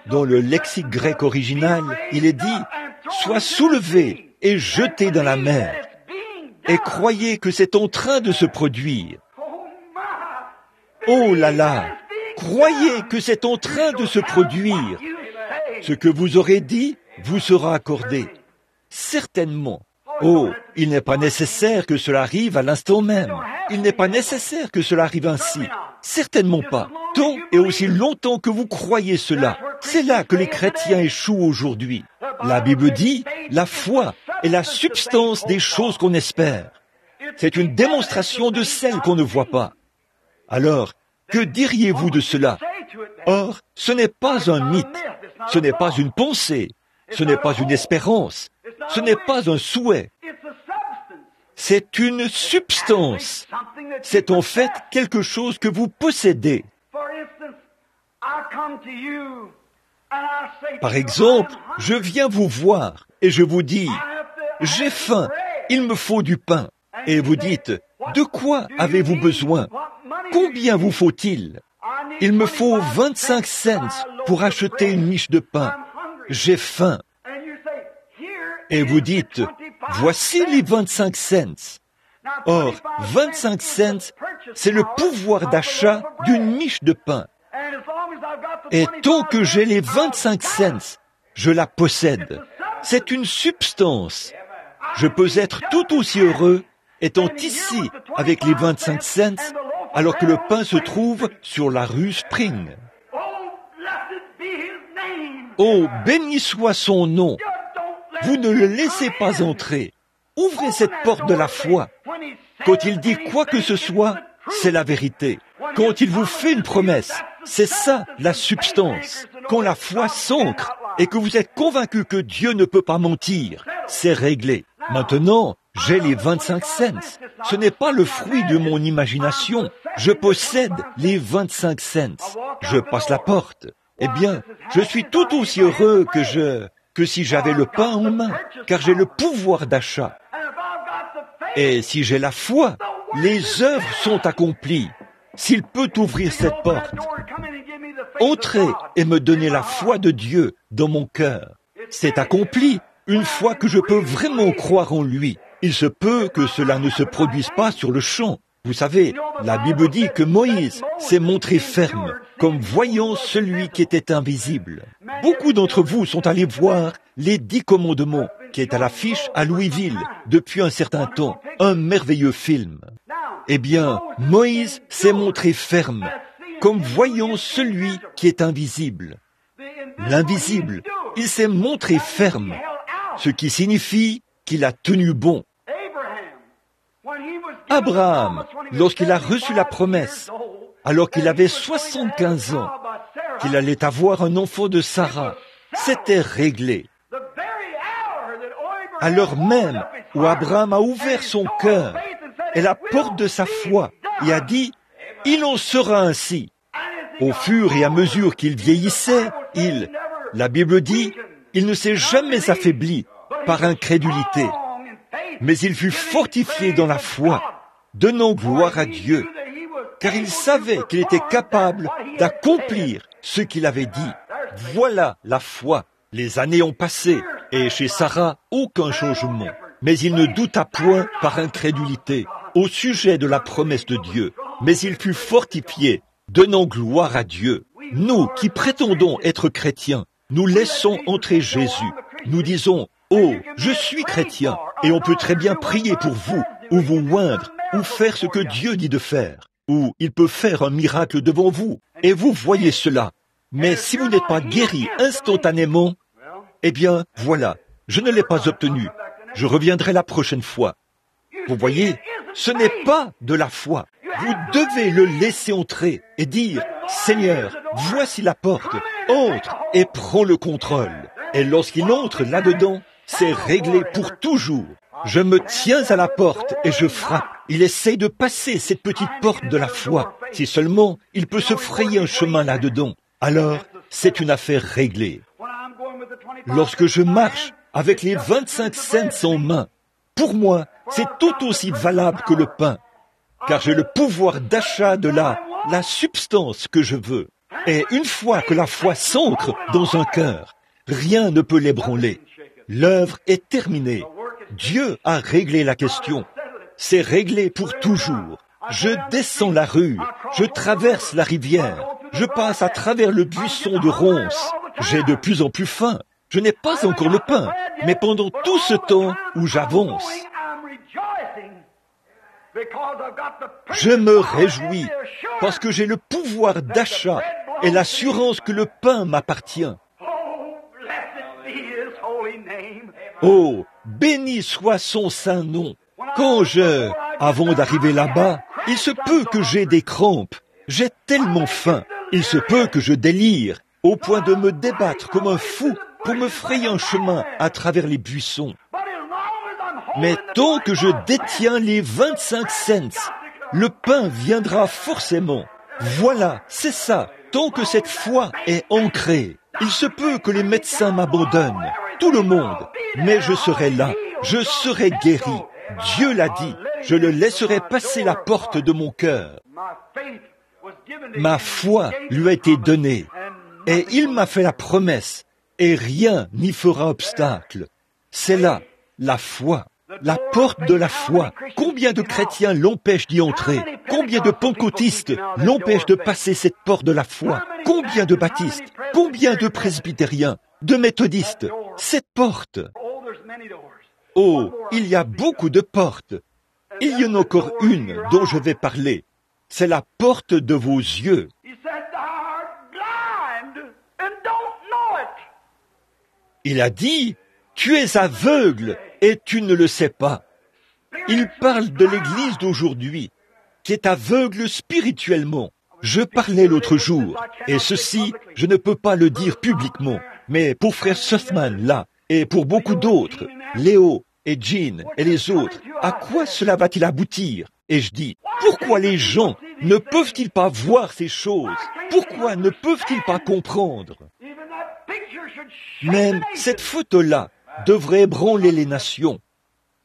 dans le lexique grec original, il est dit, « sois soulevé et jeté dans la mer », et croyez que c'est en train de se produire. Oh là là, croyez que c'est en train de se produire. Ce que vous aurez dit vous sera accordé. Certainement. Oh, il n'est pas nécessaire que cela arrive à l'instant même. Il n'est pas nécessaire que cela arrive ainsi. Certainement pas. Tant et aussi longtemps que vous croyez cela, c'est là que les chrétiens échouent aujourd'hui. La Bible dit, la foi est la substance des choses qu'on espère. C'est une démonstration de celles qu'on ne voit pas. Alors, que diriez-vous de cela? Or, ce n'est pas un mythe, ce n'est pas une pensée, ce n'est pas une espérance, ce n'est pas un souhait. C'est une substance. C'est en fait quelque chose que vous possédez. Par exemple, je viens vous voir et je vous dis, « J'ai faim, il me faut du pain. » Et vous dites, « De quoi avez-vous besoin? Combien vous faut-il? » Il me faut 25 cents pour acheter une miche de pain. J'ai faim. Et vous dites, voici les 25 cents. Or, 25 cents, c'est le pouvoir d'achat d'une miche de pain. Et tant que j'ai les 25 cents, je la possède. C'est une substance. Je peux être tout aussi heureux étant ici avec les 25 cents, alors que le pain se trouve sur la rue Spring. Oh, béni soit son nom. Vous ne le laissez pas entrer. Ouvrez cette porte de la foi. Quand il dit quoi que ce soit, c'est la vérité. Quand il vous fait une promesse, c'est ça la substance. Quand la foi s'ancre et que vous êtes convaincu que Dieu ne peut pas mentir, c'est réglé. Maintenant, j'ai les 25 cents. Ce n'est pas le fruit de mon imagination. Je possède les 25 cents. Je passe la porte. Eh bien, je suis tout aussi heureux que si j'avais le pain en main, car j'ai le pouvoir d'achat. Et si j'ai la foi, les œuvres sont accomplies. S'il peut ouvrir cette porte, entrez et me donner la foi de Dieu dans mon cœur. C'est accompli une fois que je peux vraiment croire en lui. Il se peut que cela ne se produise pas sur le champ. Vous savez, la Bible dit que Moïse s'est montré ferme, comme voyant celui qui était invisible. Beaucoup d'entre vous sont allés voir les 10 commandements, qui est à l'affiche à Louisville depuis un certain temps, un merveilleux film. Eh bien, Moïse s'est montré ferme, comme voyant celui qui est invisible. L'invisible, il s'est montré ferme, ce qui signifie qu'il a tenu bon. Abraham, lorsqu'il a reçu la promesse, alors qu'il avait 75 ans, qu'il allait avoir un enfant de Sarah, c'était réglé. À l'heure même où Abraham a ouvert son cœur et la porte de sa foi et a dit « Il en sera ainsi ». Au fur et à mesure qu'il vieillissait, la Bible dit, il ne s'est jamais affaibli par incrédulité, mais il fut fortifié dans la foi, donnant gloire à Dieu, car il savait qu'il était capable d'accomplir ce qu'il avait dit. Voilà la foi. Les années ont passé, et chez Sarah, aucun changement. Mais il ne douta point par incrédulité au sujet de la promesse de Dieu, mais il fut fortifié, donnant gloire à Dieu. Nous qui prétendons être chrétiens, nous laissons entrer Jésus. Nous disons, oh, je suis chrétien, et on peut très bien prier pour vous, ou vous oindre, ou faire ce que Dieu dit de faire, ou il peut faire un miracle devant vous, et vous voyez cela. Mais si vous n'êtes pas guéri instantanément, eh bien, voilà, je ne l'ai pas obtenu. Je reviendrai la prochaine fois. Vous voyez, ce n'est pas de la foi. Vous devez le laisser entrer et dire, « Seigneur, voici la porte, entre et prends le contrôle. » Et lorsqu'il entre là-dedans, c'est réglé pour toujours. Je me tiens à la porte et je frappe. Il essaye de passer cette petite porte de la foi. Si seulement il peut se frayer un chemin là-dedans, alors c'est une affaire réglée. Lorsque je marche avec les 25 cents en main, pour moi, c'est tout aussi valable que le pain, car j'ai le pouvoir d'achat de la substance que je veux. Et une fois que la foi s'ancre dans un cœur, rien ne peut l'ébranler. L'œuvre est terminée. Dieu a réglé la question. C'est réglé pour toujours. Je descends la rue, je traverse la rivière, je passe à travers le buisson de ronces. J'ai de plus en plus faim. Je n'ai pas encore le pain, mais pendant tout ce temps où j'avance, je me réjouis parce que j'ai le pouvoir d'achat et l'assurance que le pain m'appartient. Oh, béni soit son saint nom. Avant d'arriver là-bas, il se peut que j'ai des crampes. J'ai tellement faim. Il se peut que je délire au point de me débattre comme un fou pour me frayer un chemin à travers les buissons. Mais tant que je détiens les 25 cents, le pain viendra forcément. Voilà, c'est ça. Tant que cette foi est ancrée, il se peut que les médecins m'abandonnent, tout le monde, mais je serai là, je serai guéri. Dieu l'a dit, je le laisserai passer la porte de mon cœur. Ma foi lui a été donnée, et il m'a fait la promesse, et rien n'y fera obstacle. C'est là, la foi. La porte de la foi. Combien de chrétiens l'empêchent d'y entrer? Combien de pentecôtistes l'empêchent de passer cette porte de la foi? Combien de baptistes? Combien de presbytériens? De méthodistes? Cette porte. Oh, il y a beaucoup de portes. Il y en a encore une dont je vais parler. C'est la porte de vos yeux. Il a dit, tu es aveugle et tu ne le sais pas. Il parle de l'Église d'aujourd'hui, qui est aveugle spirituellement. Je parlais l'autre jour, et ceci, je ne peux pas le dire publiquement, mais pour frère Sussman, là, et pour beaucoup d'autres, Léo et Jean et les autres, à quoi cela va-t-il aboutir? Et je dis, pourquoi les gens ne peuvent-ils pas voir ces choses? Pourquoi ne peuvent-ils pas comprendre? Même cette photo-là devrait ébranler les nations.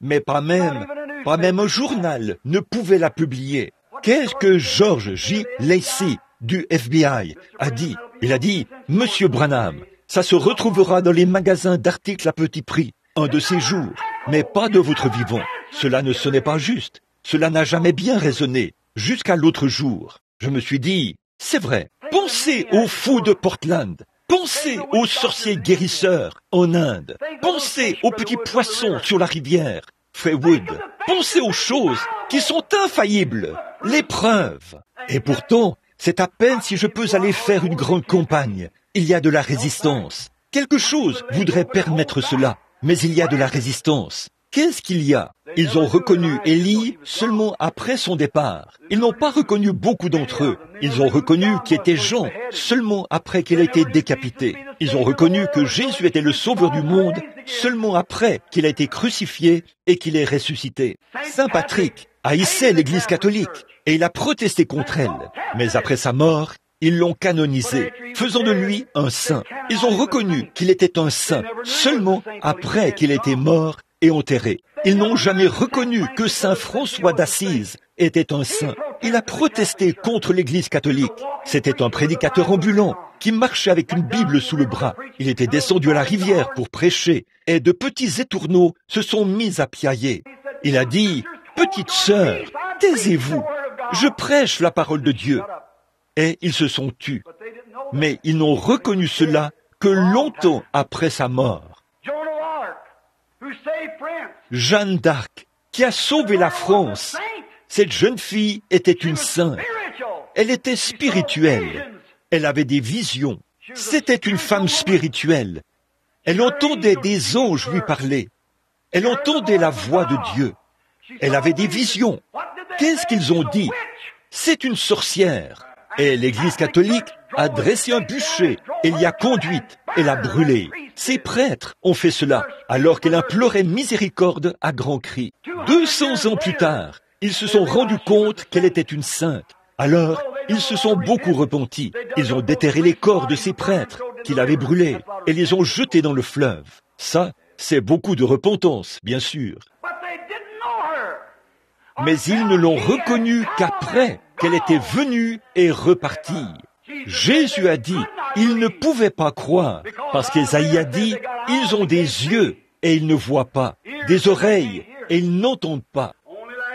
Mais pas même un journal ne pouvait la publier. Qu'est-ce que George J. Lacey du FBI a dit? Il a dit, Monsieur Branham, ça se retrouvera dans les magasins d'articles à petit prix, un de ces jours, mais pas de votre vivant. Cela ne sonnait pas juste. Cela n'a jamais bien résonné, jusqu'à l'autre jour. Je me suis dit, c'est vrai, pensez aux fous de Portland. Pensez aux sorciers guérisseurs en Inde. Pensez aux petits poissons sur la rivière, Freywood. Pensez aux choses qui sont infaillibles, les preuves. Et pourtant, c'est à peine si je peux aller faire une grande campagne. Il y a de la résistance. Quelque chose voudrait permettre cela, mais il y a de la résistance. Qu'est-ce qu'il y a? Ils ont reconnu Élie seulement après son départ. Ils n'ont pas reconnu beaucoup d'entre eux. Ils ont reconnu qui était Jean seulement après qu'il a été décapité. Ils ont reconnu que Jésus était le sauveur du monde seulement après qu'il a été crucifié et qu'il est ressuscité. Saint Patrick haïssait l'Église catholique et il a protesté contre elle. Mais après sa mort, ils l'ont canonisé, faisant de lui un saint. Ils ont reconnu qu'il était un saint seulement après qu'il était mort et enterré. Ils n'ont jamais reconnu que Saint François d'Assise était un saint. Il a protesté contre l'Église catholique. C'était un prédicateur ambulant qui marchait avec une Bible sous le bras. Il était descendu à la rivière pour prêcher et de petits étourneaux se sont mis à piailler. Il a dit, « Petite sœur, taisez-vous, je prêche la parole de Dieu. » Et ils se sont tus. Mais ils n'ont reconnu cela que longtemps après sa mort. Jeanne d'Arc, qui a sauvé la France. Cette jeune fille était une sainte. Elle était spirituelle. Elle avait des visions. C'était une femme spirituelle. Elle entendait des anges lui parler. Elle entendait la voix de Dieu. Elle avait des visions. Qu'est-ce qu'ils ont dit? C'est une sorcière. Et l'Église catholique a dressé un bûcher et l'y a conduite et l'a brûlée. Ces prêtres ont fait cela alors qu'elle implorait miséricorde à grands cris. 200 ans plus tard, ils se sont rendus compte qu'elle était une sainte. Alors, ils se sont beaucoup repentis. Ils ont déterré les corps de ces prêtres qu'ils avaient brûlés et les ont jetés dans le fleuve. Ça, c'est beaucoup de repentance, bien sûr. Mais ils ne l'ont reconnue qu'après qu'elle était venue et repartie. Jésus a dit, ils ne pouvaient pas croire, parce qu'Ésaïe a dit, ils ont des yeux et ils ne voient pas, des oreilles et ils n'entendent pas.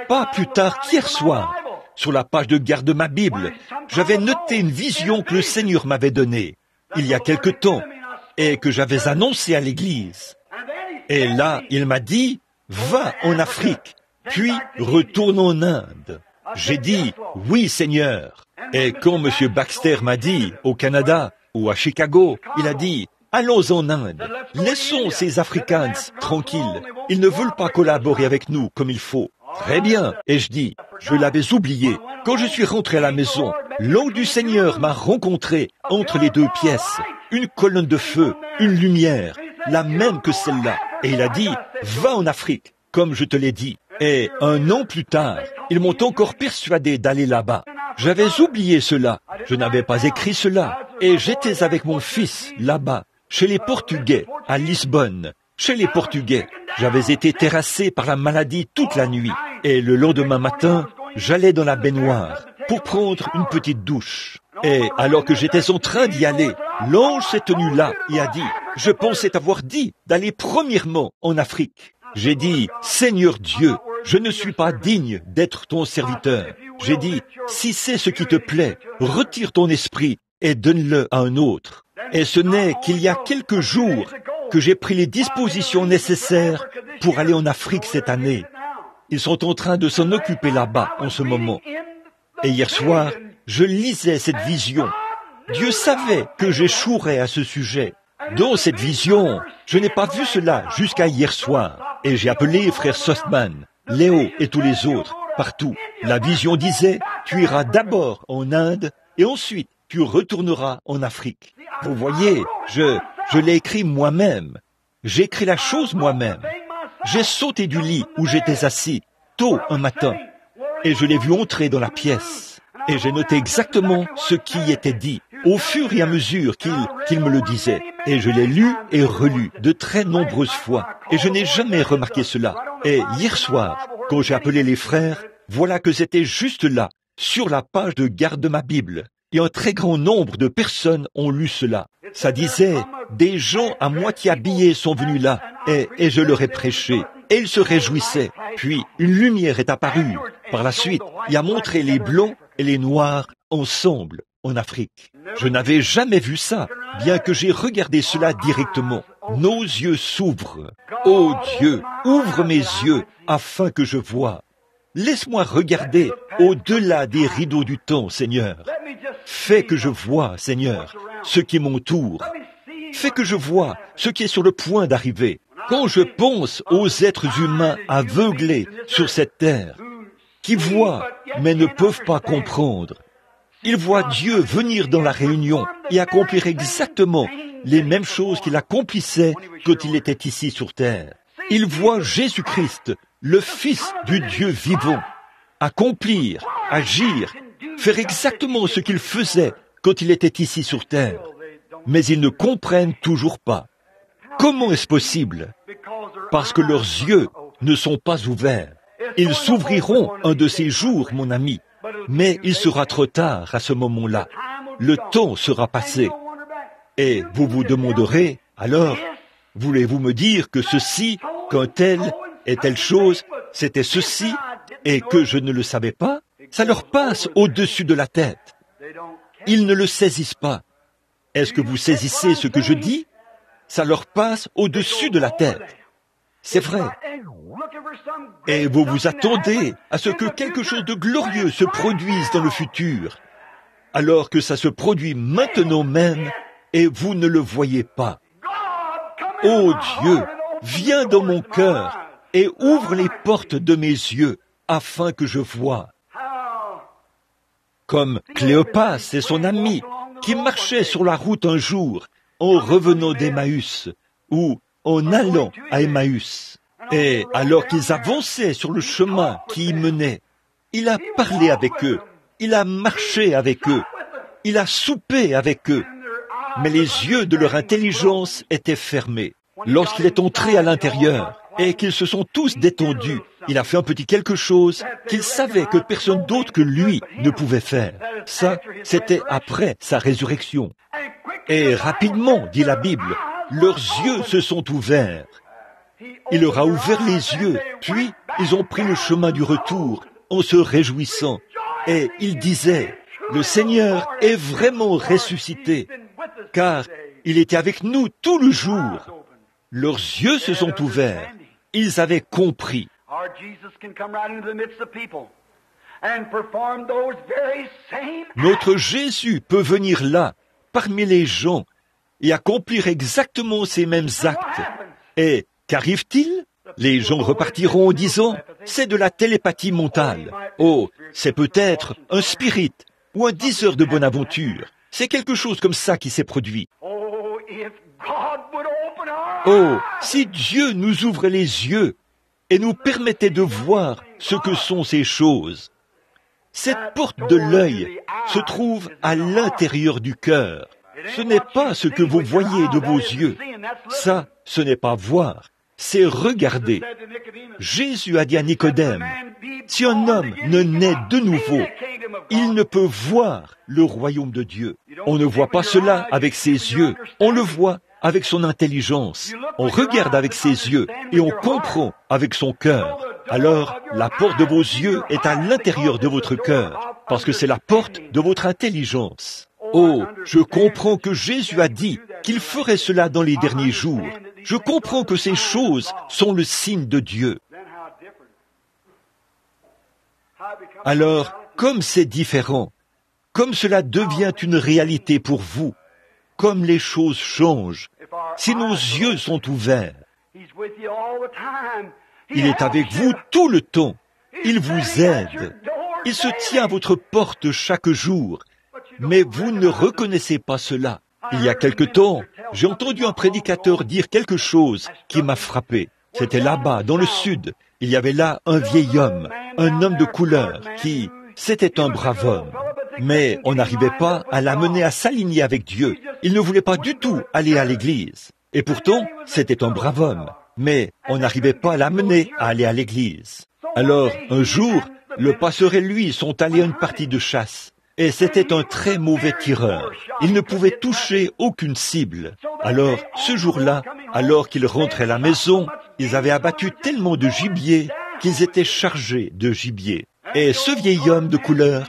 Pas plus tard qu'hier soir, sur la page de garde de ma Bible, j'avais noté une vision que le Seigneur m'avait donnée, il y a quelque temps, et que j'avais annoncée à l'Église. Et là, il m'a dit, va en Afrique, puis retourne en Inde. J'ai dit, oui Seigneur. Et quand M. Baxter m'a dit, au Canada ou à Chicago, il a dit, allons en Inde, laissons ces Africans tranquilles. Ils ne veulent pas collaborer avec nous comme il faut. Très bien. Et je dis, je l'avais oublié. Quand je suis rentré à la maison, l'ange du Seigneur m'a rencontré entre les deux pièces. Une colonne de feu, une lumière, la même que celle-là. Et il a dit, va en Afrique, comme je te l'ai dit. Et un an plus tard, ils m'ont encore persuadé d'aller là-bas. J'avais oublié cela, je n'avais pas écrit cela, et j'étais avec mon fils là-bas, chez les Portugais, à Lisbonne. Chez les Portugais, j'avais été terrassé par la maladie toute la nuit, et le lendemain matin, j'allais dans la baignoire pour prendre une petite douche. Et alors que j'étais en train d'y aller, l'ange s'est tenu là et a dit, je pensais t'avoir dit d'aller premièrement en Afrique. J'ai dit, Seigneur Dieu, je ne suis pas digne d'être ton serviteur. J'ai dit, si c'est ce qui te plaît, retire ton esprit et donne-le à un autre. Et ce n'est qu'il y a quelques jours que j'ai pris les dispositions nécessaires pour aller en Afrique cette année. Ils sont en train de s'en occuper là-bas en ce moment. Et hier soir, je lisais cette vision. Dieu savait que j'échouerais à ce sujet. Dans cette vision, je n'ai pas vu cela jusqu'à hier soir. Et j'ai appelé frère Sostman, Léo et tous les autres, partout. La vision disait, tu iras d'abord en Inde et ensuite tu retourneras en Afrique. Vous voyez, je l'ai écrit moi-même. J'ai écrit la chose moi-même. J'ai sauté du lit où j'étais assis, tôt un matin, et je l'ai vu entrer dans la pièce. Et j'ai noté exactement ce qui y était dit, au fur et à mesure qu'il me le disait. Et je l'ai lu et relu de très nombreuses fois. Et je n'ai jamais remarqué cela. Et hier soir, quand j'ai appelé les frères, voilà que c'était juste là, sur la page de garde de ma Bible. Et un très grand nombre de personnes ont lu cela. Ça disait, des gens à moitié habillés sont venus là, et je leur ai prêché. Et ils se réjouissaient. Puis, une lumière est apparue. Par la suite, il a montré les blancs et les noirs ensemble en Afrique. Je n'avais jamais vu ça, bien que j'ai regardé cela directement. Nos yeux s'ouvrent. Ô Dieu, ouvre mes yeux afin que je voie. Laisse-moi regarder au-delà des rideaux du temps, Seigneur. Fais que je voie, Seigneur, ce qui m'entoure. Fais que je voie ce qui est sur le point d'arriver. Quand je pense aux êtres humains aveuglés sur cette terre, qui voient mais ne peuvent pas comprendre, ils voient Dieu venir dans la réunion et accomplir exactement les mêmes choses qu'il accomplissait quand il était ici sur terre. Ils voient Jésus-Christ, le Fils du Dieu vivant, accomplir, agir, faire exactement ce qu'il faisait quand il était ici sur terre. Mais ils ne comprennent toujours pas. Comment est-ce possible? Parce que leurs yeux ne sont pas ouverts. Ils s'ouvriront un de ces jours, mon ami, mais il sera trop tard à ce moment-là. Le temps sera passé. Et vous vous demanderez, alors, voulez-vous me dire que ceci, qu'un tel et telle chose, c'était ceci, et que je ne le savais pas? Ça leur passe au-dessus de la tête. Ils ne le saisissent pas. Est-ce que vous saisissez ce que je dis? Ça leur passe au-dessus de la tête. C'est vrai. Et vous vous attendez à ce que quelque chose de glorieux se produise dans le futur, alors que ça se produit maintenant même et vous ne le voyez pas. Ô Dieu, viens dans mon cœur et ouvre les portes de mes yeux afin que je voie. Comme Cléopas et son ami qui marchaient sur la route un jour en revenant d'Emmaüs ou en allant à Emmaüs. Et alors qu'ils avançaient sur le chemin qui y menait, il a parlé avec eux, il a marché avec eux, il a soupé avec eux, mais les yeux de leur intelligence étaient fermés. Lorsqu'il est entré à l'intérieur et qu'ils se sont tous détendus, il a fait un petit quelque chose qu'il savait que personne d'autre que lui ne pouvait faire. Ça, c'était après sa résurrection. Et rapidement, dit la Bible, leurs yeux se sont ouverts. Il leur a ouvert les yeux, puis ils ont pris le chemin du retour en se réjouissant. Et ils disaient, le Seigneur est vraiment ressuscité, car il était avec nous tout le jour. Leurs yeux se sont ouverts. Ils avaient compris. Notre Jésus peut venir là, parmi les gens, et accomplir exactement ces mêmes actes. Et qu'arrive-t-il? Les gens repartiront en disant, c'est de la télépathie mentale. Oh, c'est peut-être un spirit ou un diseur de bonne aventure. C'est quelque chose comme ça qui s'est produit. Oh, si Dieu nous ouvrait les yeux et nous permettait de voir ce que sont ces choses. Cette porte de l'œil se trouve à l'intérieur du cœur. Ce n'est pas ce que vous voyez de vos yeux. Ça, ce n'est pas voir, c'est regarder. Jésus a dit à Nicodème, si un homme ne naît de nouveau, il ne peut voir le royaume de Dieu. On ne voit pas cela avec ses yeux, on le voit avec son intelligence. On regarde avec ses yeux et on comprend avec son cœur. Alors, la porte de vos yeux est à l'intérieur de votre cœur, parce que c'est la porte de votre intelligence. Oh, je comprends que Jésus a dit qu'il ferait cela dans les derniers jours. Je comprends que ces choses sont le signe de Dieu. Alors, comme c'est différent, comme cela devient une réalité pour vous, comme les choses changent, si nos yeux sont ouverts, il est avec vous tout le temps. Il vous aide. Il se tient à votre porte chaque jour. Mais vous ne reconnaissez pas cela. Il y a quelque temps, j'ai entendu un prédicateur dire quelque chose qui m'a frappé. C'était là-bas, dans le sud. Il y avait là un vieil homme, un homme de couleur, c'était un brave homme. Mais on n'arrivait pas à l'amener à s'aligner avec Dieu. Il ne voulait pas du tout aller à l'église. Et pourtant, c'était un brave homme. Mais on n'arrivait pas à l'amener à aller à l'église. Alors, un jour, le pasteur et lui sont allés à une partie de chasse. Et c'était un très mauvais tireur. Il ne pouvait toucher aucune cible. Alors, ce jour-là, alors qu'ils rentraient à la maison, ils avaient abattu tellement de gibier qu'ils étaient chargés de gibier. Et ce vieil homme de couleur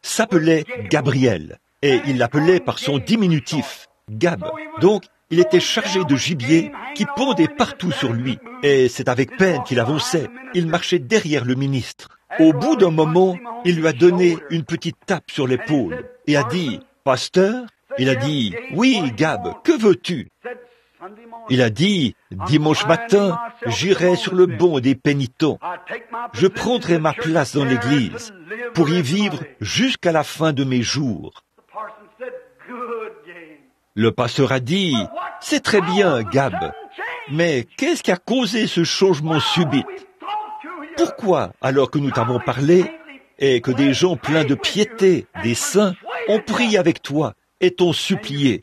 s'appelait Gabriel. Et il l'appelait par son diminutif, Gab. Donc, il était chargé de gibier qui pendait partout sur lui. Et c'est avec peine qu'il avançait. Il marchait derrière le ministre. Au bout d'un moment, il lui a donné une petite tape sur l'épaule et a dit, « Pasteur ?» Il a dit, « Oui, Gab, que veux-tu » Il a dit, « Dimanche matin, j'irai sur le banc des pénitents. Je prendrai ma place dans l'église pour y vivre jusqu'à la fin de mes jours. » Le pasteur a dit, « C'est très bien, Gab, mais qu'est-ce qui a causé ce changement subit? Pourquoi, alors que nous t'avons parlé, et que des gens pleins de piété, des saints, ont prié avec toi et t'ont supplié,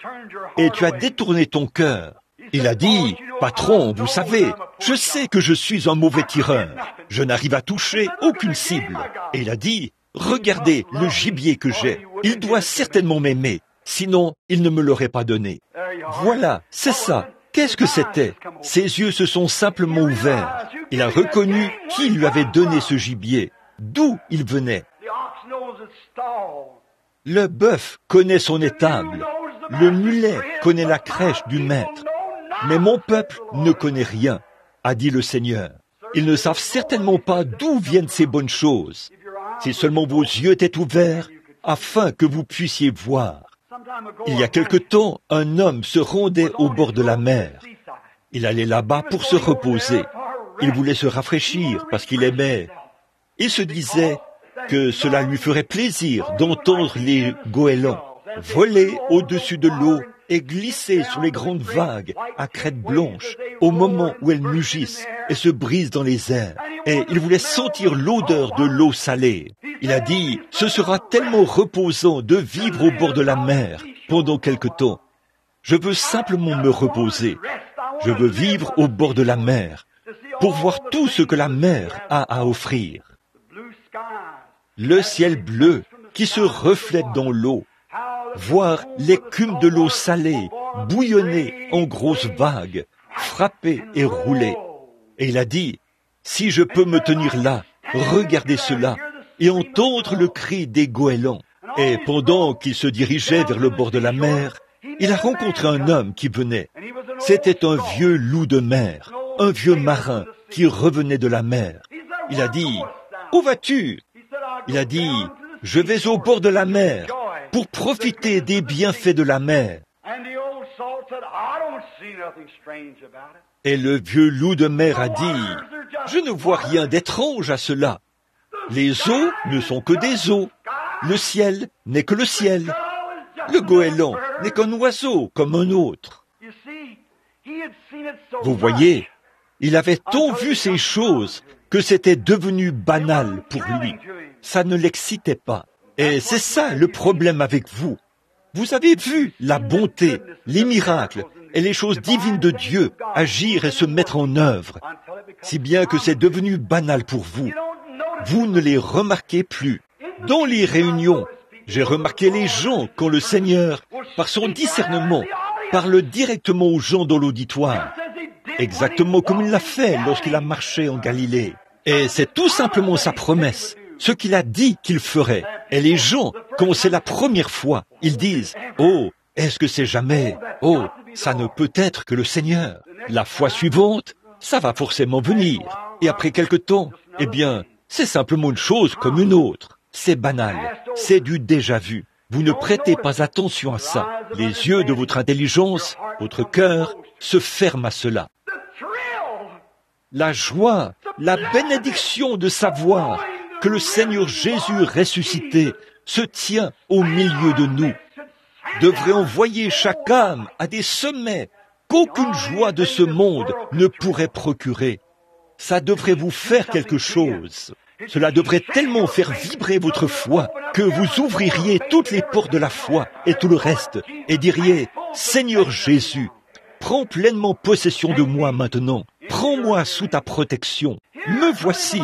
et tu as détourné ton cœur? » Il a dit, « Patron, vous savez, je sais que je suis un mauvais tireur. Je n'arrive à toucher aucune cible. » Et il a dit, « Regardez le gibier que j'ai. Il doit certainement m'aimer. Sinon, il ne me l'aurait pas donné. » Voilà, c'est ça. Qu'est-ce que c'était? Ses yeux se sont simplement ouverts. Il a reconnu qui lui avait donné ce gibier, d'où il venait. Le bœuf connaît son étable. Le mulet connaît la crèche du maître. Mais mon peuple ne connaît rien, a dit le Seigneur. Ils ne savent certainement pas d'où viennent ces bonnes choses. Si seulement vos yeux étaient ouverts, afin que vous puissiez voir. Il y a quelque temps, un homme se rendait au bord de la mer. Il allait là-bas pour se reposer. Il voulait se rafraîchir parce qu'il aimait. Il se disait que cela lui ferait plaisir d'entendre les goélands voler au-dessus de l'eau et glisser sur les grandes vagues à crête blanche au moment où elles mugissent et se brisent dans les airs. Et il voulait sentir l'odeur de l'eau salée. Il a dit, ce sera tellement reposant de vivre au bord de la mer pendant quelque temps. Je veux simplement me reposer. Je veux vivre au bord de la mer pour voir tout ce que la mer a à offrir. Le ciel bleu qui se reflète dans l'eau, voir l'écume de l'eau salée bouillonner en grosses vagues, frapper et rouler. Et il a dit, si je peux me tenir là, regarder cela et entendre le cri des goélands. Et pendant qu'il se dirigeait vers le bord de la mer, il a rencontré un homme qui venait. C'était un vieux loup de mer, un vieux marin qui revenait de la mer. Il a dit, « Où vas-tu » Il a dit, « Je vais au bord de la mer pour profiter des bienfaits de la mer. » Et le vieux loup de mer a dit, « Je ne vois rien d'étrange à cela. Les eaux ne sont que des eaux. Le ciel n'est que le ciel. Le goéland n'est qu'un oiseau comme un autre. » Vous voyez, il avait tant vu ces choses que c'était devenu banal pour lui. Ça ne l'excitait pas. Et c'est ça le problème avec vous. Vous avez vu la bonté, les miracles et les choses divines de Dieu agir et se mettre en œuvre, si bien que c'est devenu banal pour vous. Vous ne les remarquez plus. Dans les réunions, j'ai remarqué les gens quand le Seigneur, par son discernement, parle directement aux gens dans l'auditoire, exactement comme il l'a fait lorsqu'il a marché en Galilée. Et c'est tout simplement sa promesse, ce qu'il a dit qu'il ferait. Et les gens, quand c'est la première fois, ils disent « Oh, est-ce que c'est jamais ? Oh, ça ne peut être que le Seigneur. » La fois suivante, ça va forcément venir. Et après quelque temps, eh bien, c'est simplement une chose comme une autre. C'est banal, c'est du déjà vu. Vous ne prêtez pas attention à ça. Les yeux de votre intelligence, votre cœur, se ferment à cela. La joie, la bénédiction de savoir que le Seigneur Jésus ressuscité se tient au milieu de nous devrait envoyer chaque âme à des sommets qu'aucune joie de ce monde ne pourrait procurer. Ça devrait vous faire quelque chose. Cela devrait tellement faire vibrer votre foi que vous ouvririez toutes les portes de la foi et tout le reste et diriez « Seigneur Jésus, prends pleinement possession de moi maintenant. Prends-moi sous ta protection. Me voici,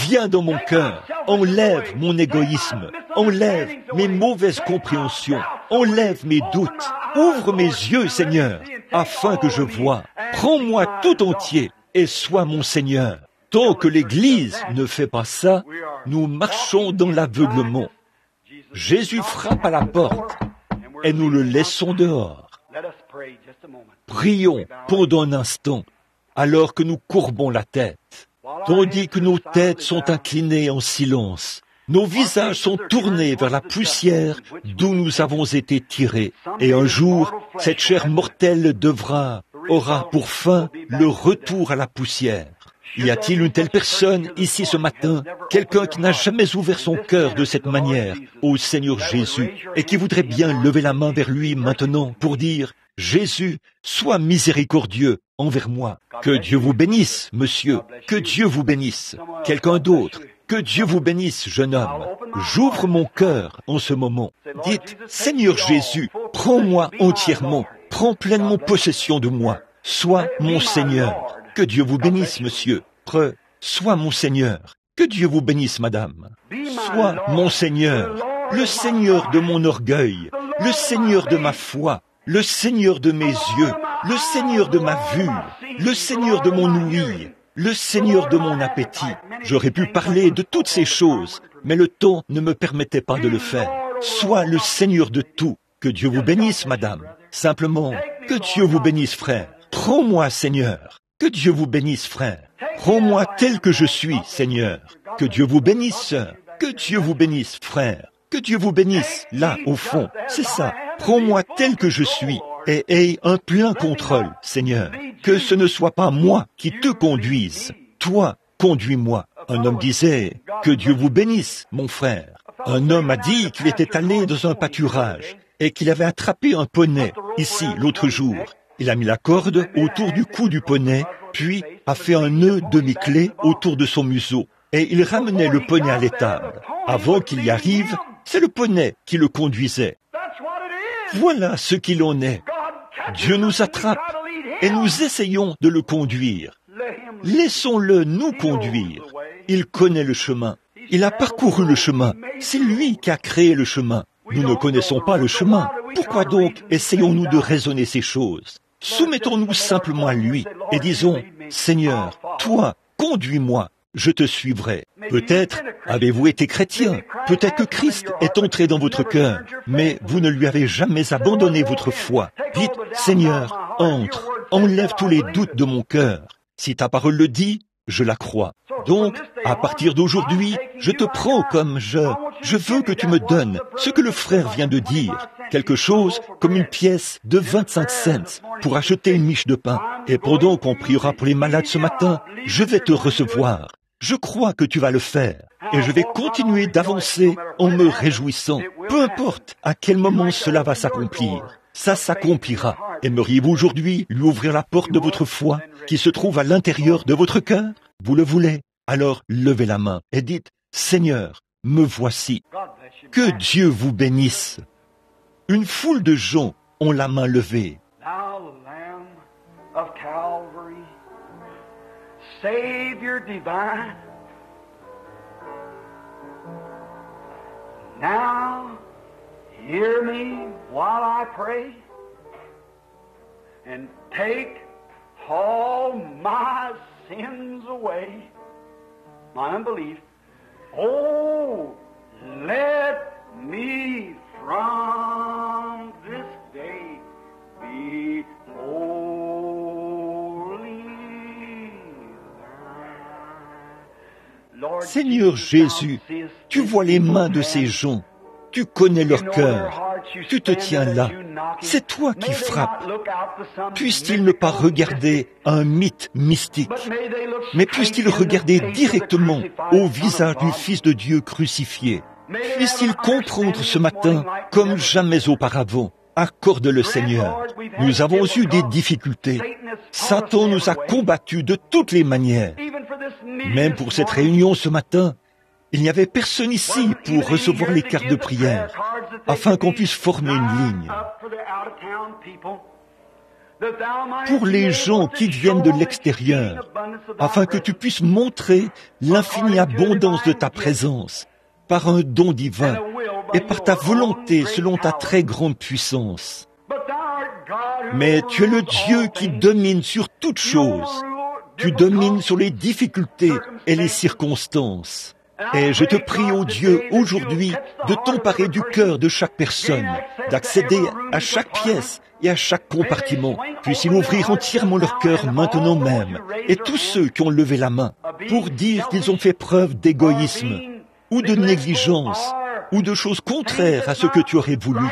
viens dans mon cœur. Enlève mon égoïsme. Enlève mes mauvaises compréhensions. Enlève mes doutes. Ouvre mes yeux, Seigneur, afin que je voie. Prends-moi tout entier et sois mon Seigneur. » Tant que l'Église ne fait pas ça, nous marchons dans l'aveuglement. Jésus frappe à la porte et nous le laissons dehors. Prions pendant un instant, alors que nous courbons la tête, tandis que nos têtes sont inclinées en silence. Nos visages sont tournés vers la poussière d'où nous avons été tirés. Et un jour, cette chair mortelle aura pour fin le retour à la poussière. Y a-t-il une telle personne ici ce matin, quelqu'un qui n'a jamais ouvert son cœur de cette manière au Seigneur Jésus et qui voudrait bien lever la main vers lui maintenant pour dire « Jésus, sois miséricordieux envers moi. » Que Dieu vous bénisse, monsieur. Que Dieu vous bénisse. Quelqu'un d'autre. Que Dieu vous bénisse, jeune homme. J'ouvre mon cœur en ce moment. Dites « Seigneur Jésus, prends-moi entièrement. Prends pleinement possession de moi. Sois mon Seigneur. » Que Dieu vous bénisse, monsieur. Sois mon Seigneur. Que Dieu vous bénisse, madame. Sois mon Seigneur, le Seigneur de mon orgueil, le Seigneur de ma foi, le Seigneur de mes yeux, le Seigneur de ma vue, le Seigneur de mon ouïe, le Seigneur de mon appétit. J'aurais pu parler de toutes ces choses, mais le temps ne me permettait pas de le faire. Sois le Seigneur de tout. Que Dieu vous bénisse, madame. Simplement, que Dieu vous bénisse, frère. Prends-moi, Seigneur. Que Dieu vous bénisse, frère. Prends-moi tel que je suis, Seigneur. Que Dieu vous bénisse, sœur. Que Dieu vous bénisse, frère. Que Dieu vous bénisse, là, au fond. C'est ça. Prends-moi tel que je suis et aie un plein contrôle, Seigneur. Que ce ne soit pas moi qui te conduise. Toi, conduis-moi. Un homme disait, que Dieu vous bénisse, mon frère. Un homme a dit qu'il était allé dans un pâturage et qu'il avait attrapé un poney, ici, l'autre jour. Il a mis la corde autour du cou du poney, puis a fait un nœud demi-clé autour de son museau. Et il ramenait le poney à l'étable. Avant qu'il y arrive, c'est le poney qui le conduisait. Voilà ce qu'il en est. Dieu nous attrape et nous essayons de le conduire. Laissons-le nous conduire. Il connaît le chemin. Il a parcouru le chemin. C'est lui qui a créé le chemin. Nous ne connaissons pas le chemin. Pourquoi donc essayons-nous de raisonner ces choses? Soumettons-nous simplement à lui et disons, Seigneur, toi, conduis-moi, je te suivrai. Peut-être avez-vous été chrétien, peut-être que Christ est entré dans votre cœur, mais vous ne lui avez jamais abandonné votre foi. Dites, Seigneur, entre, enlève tous les doutes de mon cœur. Si ta parole le dit, je la crois. Donc, à partir d'aujourd'hui, je te prends comme je veux que tu me donnes ce que le frère vient de dire, quelque chose comme une pièce de 25 cents pour acheter une miche de pain. Et pendant qu'on priera pour les malades ce matin, je vais te recevoir. Je crois que tu vas le faire. Et je vais continuer d'avancer en me réjouissant. Peu importe à quel moment cela va s'accomplir. Ça s'accomplira. Aimeriez-vous aujourd'hui lui ouvrir la porte de votre foi qui se trouve à l'intérieur de votre cœur? Vous le voulez? Alors levez la main et dites, Seigneur, me voici. Que Dieu vous bénisse. Une foule de gens ont la main levée. Thou Lamb of Calvary, Savior divine, now hear me while I pray, and take all my sins away, my unbelief. Oh, let me from this day be wholly thine. Lord Seigneur Jésus, tu vois les mains de ces gens, tu connais leur cœur, tu te tiens là, c'est toi qui frappes. Puissent-ils ne pas regarder un mythe mystique, mais puissent-ils regarder directement au visage du Fils de Dieu crucifié? Puissent-ils comprendre ce matin comme jamais auparavant? Accorde-le, Seigneur. Nous avons eu des difficultés. Satan nous a combattus de toutes les manières. Même pour cette réunion ce matin, il n'y avait personne ici pour recevoir les cartes de prière, afin qu'on puisse former une ligne. Pour les gens qui viennent de l'extérieur, afin que tu puisses montrer l'infinie abondance de ta présence, par un don divin et par ta volonté selon ta très grande puissance. Mais tu es le Dieu qui domine sur toutes choses. Tu domines sur les difficultés et les circonstances. Et je te prie, ô Dieu, aujourd'hui, de t'emparer du cœur de chaque personne, d'accéder à chaque pièce et à chaque compartiment. Puisse-il ouvrir entièrement leur cœur maintenant même. Et tous ceux qui ont levé la main pour dire qu'ils ont fait preuve d'égoïsme, ou de négligence, ou de choses contraires à ce que tu aurais voulu.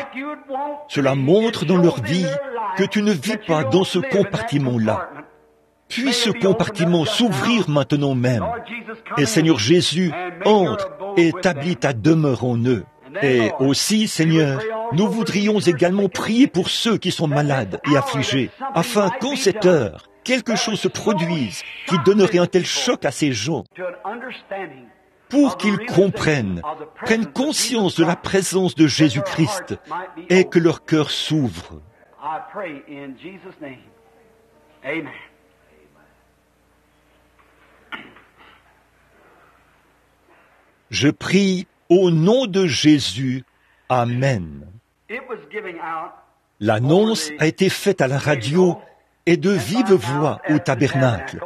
Cela montre dans leur vie que tu ne vis pas dans ce compartiment-là. Puisse ce compartiment s'ouvrir maintenant même. Et Seigneur Jésus, entre et établis ta demeure en eux. Et aussi, Seigneur, nous voudrions également prier pour ceux qui sont malades et affligés, afin qu'en cette heure, quelque chose se produise qui donnerait un tel choc à ces gens, pour qu'ils comprennent, prennent conscience de la présence de Jésus-Christ et que leur cœur s'ouvre. Je prie au nom de Jésus. Amen. L'annonce a été faite à la radio et de vive voix au tabernacle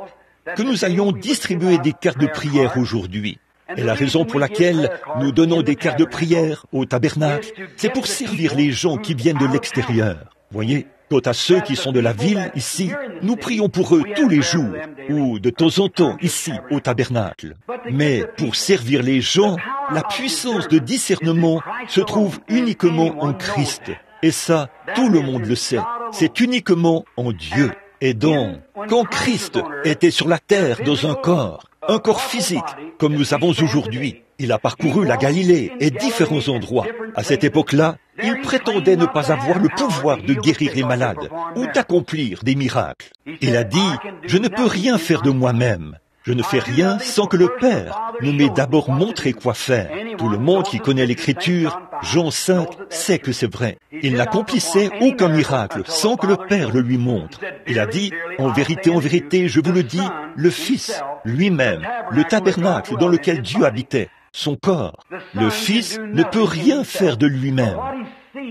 que nous allions distribuer des cartes de prière aujourd'hui. Et la raison pour laquelle nous donnons des cartes de prière au tabernacle, c'est pour servir les gens qui viennent de l'extérieur. Voyez, quant à ceux qui sont de la ville, ici, nous prions pour eux tous les jours, ou de temps en temps, ici, au tabernacle. Mais pour servir les gens, la puissance de discernement se trouve uniquement en Christ. Et ça, tout le monde le sait. C'est uniquement en Dieu. Et donc, quand Christ était sur la terre dans un corps physique, comme nous avons aujourd'hui, il a parcouru la Galilée et différents endroits. À cette époque-là, il prétendait ne pas avoir le pouvoir de guérir les malades ou d'accomplir des miracles. Il a dit, « Je ne peux rien faire de moi-même. Je ne fais rien sans que le Père ne m'ait d'abord montré quoi faire. » Tout le monde qui connaît l'Écriture, Jean 5, sait que c'est vrai. Il n'accomplissait aucun miracle sans que le Père le lui montre. Il a dit, « En vérité, je vous le dis, le Fils lui-même, le tabernacle dans lequel Dieu habitait, son corps, le Fils ne peut rien faire de lui-même.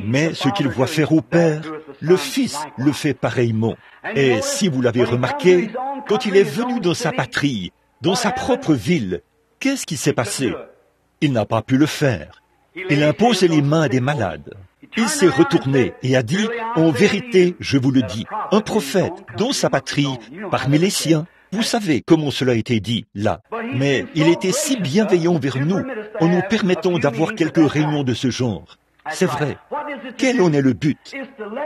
Mais ce qu'il voit faire au Père, le Fils le fait pareillement. Et si vous l'avez remarqué, quand il est venu dans sa patrie, dans sa propre ville, qu'est-ce qui s'est passé? Il n'a pas pu le faire. Il a imposé les mains à des malades. Il s'est retourné et a dit, « En vérité, je vous le dis, un prophète dans sa patrie, parmi les siens, vous savez comment cela a été dit, là. Mais il était si bienveillant vers nous, en nous permettant d'avoir quelques réunions de ce genre. C'est vrai. Quel en est le but?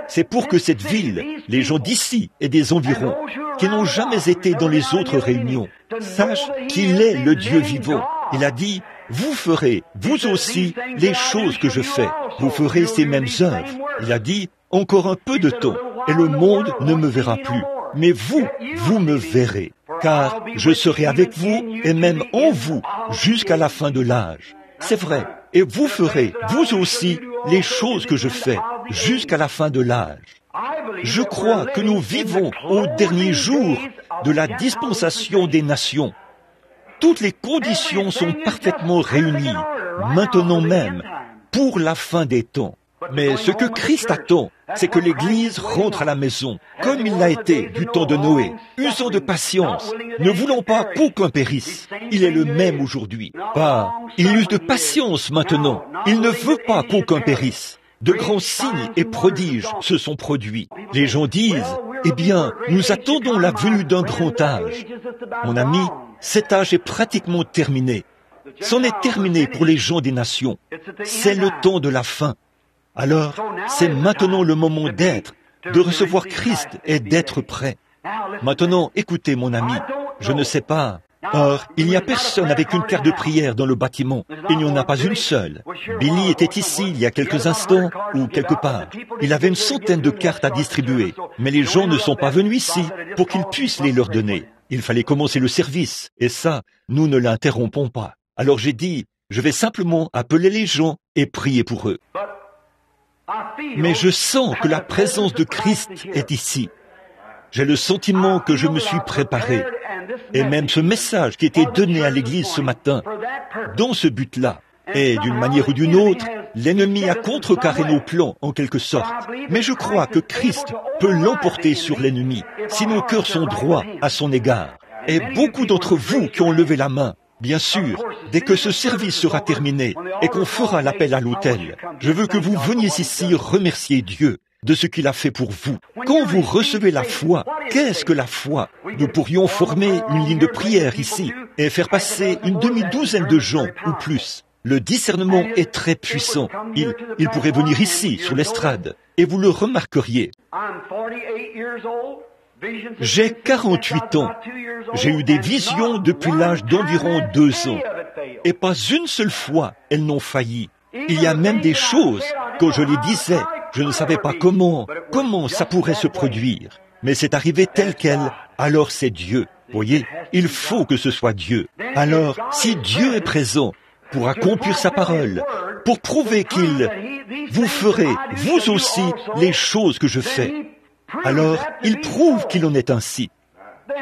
C'est pour que cette ville, les gens d'ici et des environs, qui n'ont jamais été dans les autres réunions, sachent qu'il est le Dieu vivant. Il a dit, vous ferez, vous aussi, les choses que je fais. Vous ferez ces mêmes œuvres. Il a dit, encore un peu de temps, et le monde ne me verra plus. Mais vous, vous me verrez, car je serai avec vous et même en vous jusqu'à la fin de l'âge. C'est vrai. Et vous ferez, vous aussi, les choses que je fais jusqu'à la fin de l'âge. Je crois que nous vivons au dernier jour de la dispensation des nations. Toutes les conditions sont parfaitement réunies, maintenant même, pour la fin des temps. Mais ce que Christ attend, c'est que l'Église rentre à la maison, comme il l'a été du temps de Noé, usant de patience, ne voulant pas qu'aucun périsse. Il est le même aujourd'hui. Il use de patience maintenant. Il ne veut pas qu'aucun périsse. De grands signes et prodiges se sont produits. Les gens disent, eh bien, nous attendons la venue d'un grand âge. Mon ami, cet âge est pratiquement terminé. C'en est terminé pour les gens des nations. C'est le temps de la fin. Alors, c'est maintenant le moment d'être, de recevoir Christ et d'être prêt. Maintenant, écoutez mon ami, je ne sais pas. Or, il n'y a personne avec une carte de prière dans le bâtiment. Il n'y en a pas une seule. Billy était ici il y a quelques instants ou quelque part. Il avait une centaine de cartes à distribuer, mais les gens ne sont pas venus ici pour qu'ils puissent les leur donner. Il fallait commencer le service, et ça, nous ne l'interrompons pas. Alors j'ai dit, je vais simplement appeler les gens et prier pour eux. Mais je sens que la présence de Christ est ici. J'ai le sentiment que je me suis préparé. Et même ce message qui était donné à l'Église ce matin, dans ce but-là, et d'une manière ou d'une autre, l'ennemi a contrecarré nos plans en quelque sorte. Mais je crois que Christ peut l'emporter sur l'ennemi, si nos cœurs sont droits à son égard. Et beaucoup d'entre vous qui ont levé la main, bien sûr, dès que ce service sera terminé et qu'on fera l'appel à l'autel, je veux que vous veniez ici remercier Dieu de ce qu'il a fait pour vous. Quand vous recevez la foi, qu'est-ce que la foi? Nous pourrions former une ligne de prière ici et faire passer une demi-douzaine de gens ou plus. Le discernement est très puissant. Il pourrait venir ici, sur l'estrade, et vous le remarqueriez. J'ai 48 ans. J'ai eu des visions depuis l'âge d'environ 2 ans. Et pas une seule fois, elles n'ont failli. Il y a même des choses, quand je les disais, je ne savais pas comment ça pourrait se produire. Mais c'est arrivé tel quel, alors c'est Dieu. Voyez, il faut que ce soit Dieu. Alors, si Dieu est présent pour accomplir sa parole, pour prouver qu'il vous ferez, vous aussi, les choses que je fais, alors il prouve qu'il en est ainsi.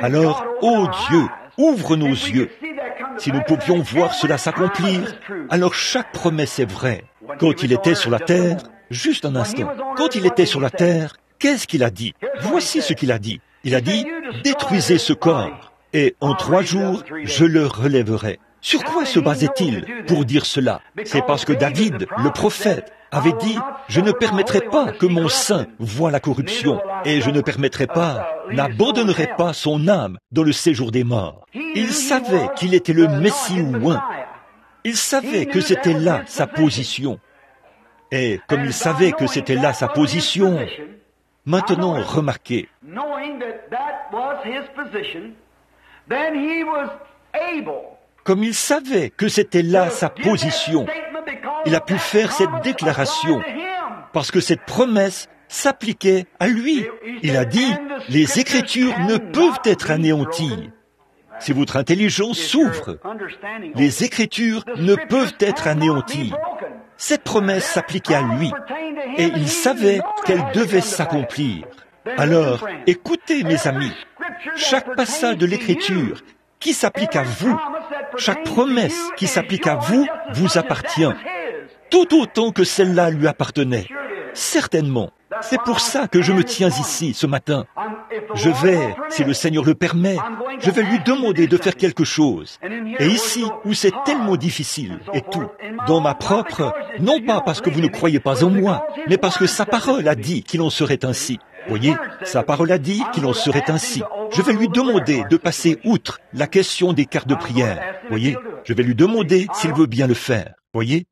Alors, ô Dieu, ouvre nos yeux. Si nous pouvions voir cela s'accomplir, alors chaque promesse est vraie. Quand il était sur la terre, juste un instant, quand il était sur la terre, qu'est-ce qu'il a dit? Voici ce qu'il a dit. Il a dit, détruisez ce corps, et en 3 jours, je le relèverai. Sur quoi se basait-il pour dire cela? C'est parce que David, le prophète, avait dit, je ne permettrai pas que mon sein voie la corruption, et je ne permettrai pas, n'abandonnerai pas son âme dans le séjour des morts. Il savait qu'il était le Messie oint. Il savait que c'était là sa position. Et comme il savait que c'était là sa position, maintenant remarquez, comme il savait que c'était là sa position, il a pu faire cette déclaration parce que cette promesse s'appliquait à lui. Il a dit, les Écritures ne peuvent être anéanties. Si votre intelligence s'ouvre, les Écritures ne peuvent être anéanties. Cette promesse s'appliquait à lui et il savait qu'elle devait s'accomplir. Alors, écoutez mes amis, chaque passage de l'Écriture qui s'applique à vous, chaque promesse qui s'applique à vous, vous appartient, tout autant que celle-là lui appartenait. Certainement. C'est pour ça que je me tiens ici ce matin. Je vais, si le Seigneur le permet, je vais lui demander de faire quelque chose. Et ici, où c'est tellement difficile et tout, dans ma propre, non pas parce que vous ne croyez pas en moi, mais parce que sa parole a dit qu'il en serait ainsi. Voyez, sa parole a dit qu'il en serait ainsi. Je vais lui demander de passer outre la question des cartes de prière. Voyez, je vais lui demander s'il veut bien le faire. Voyez,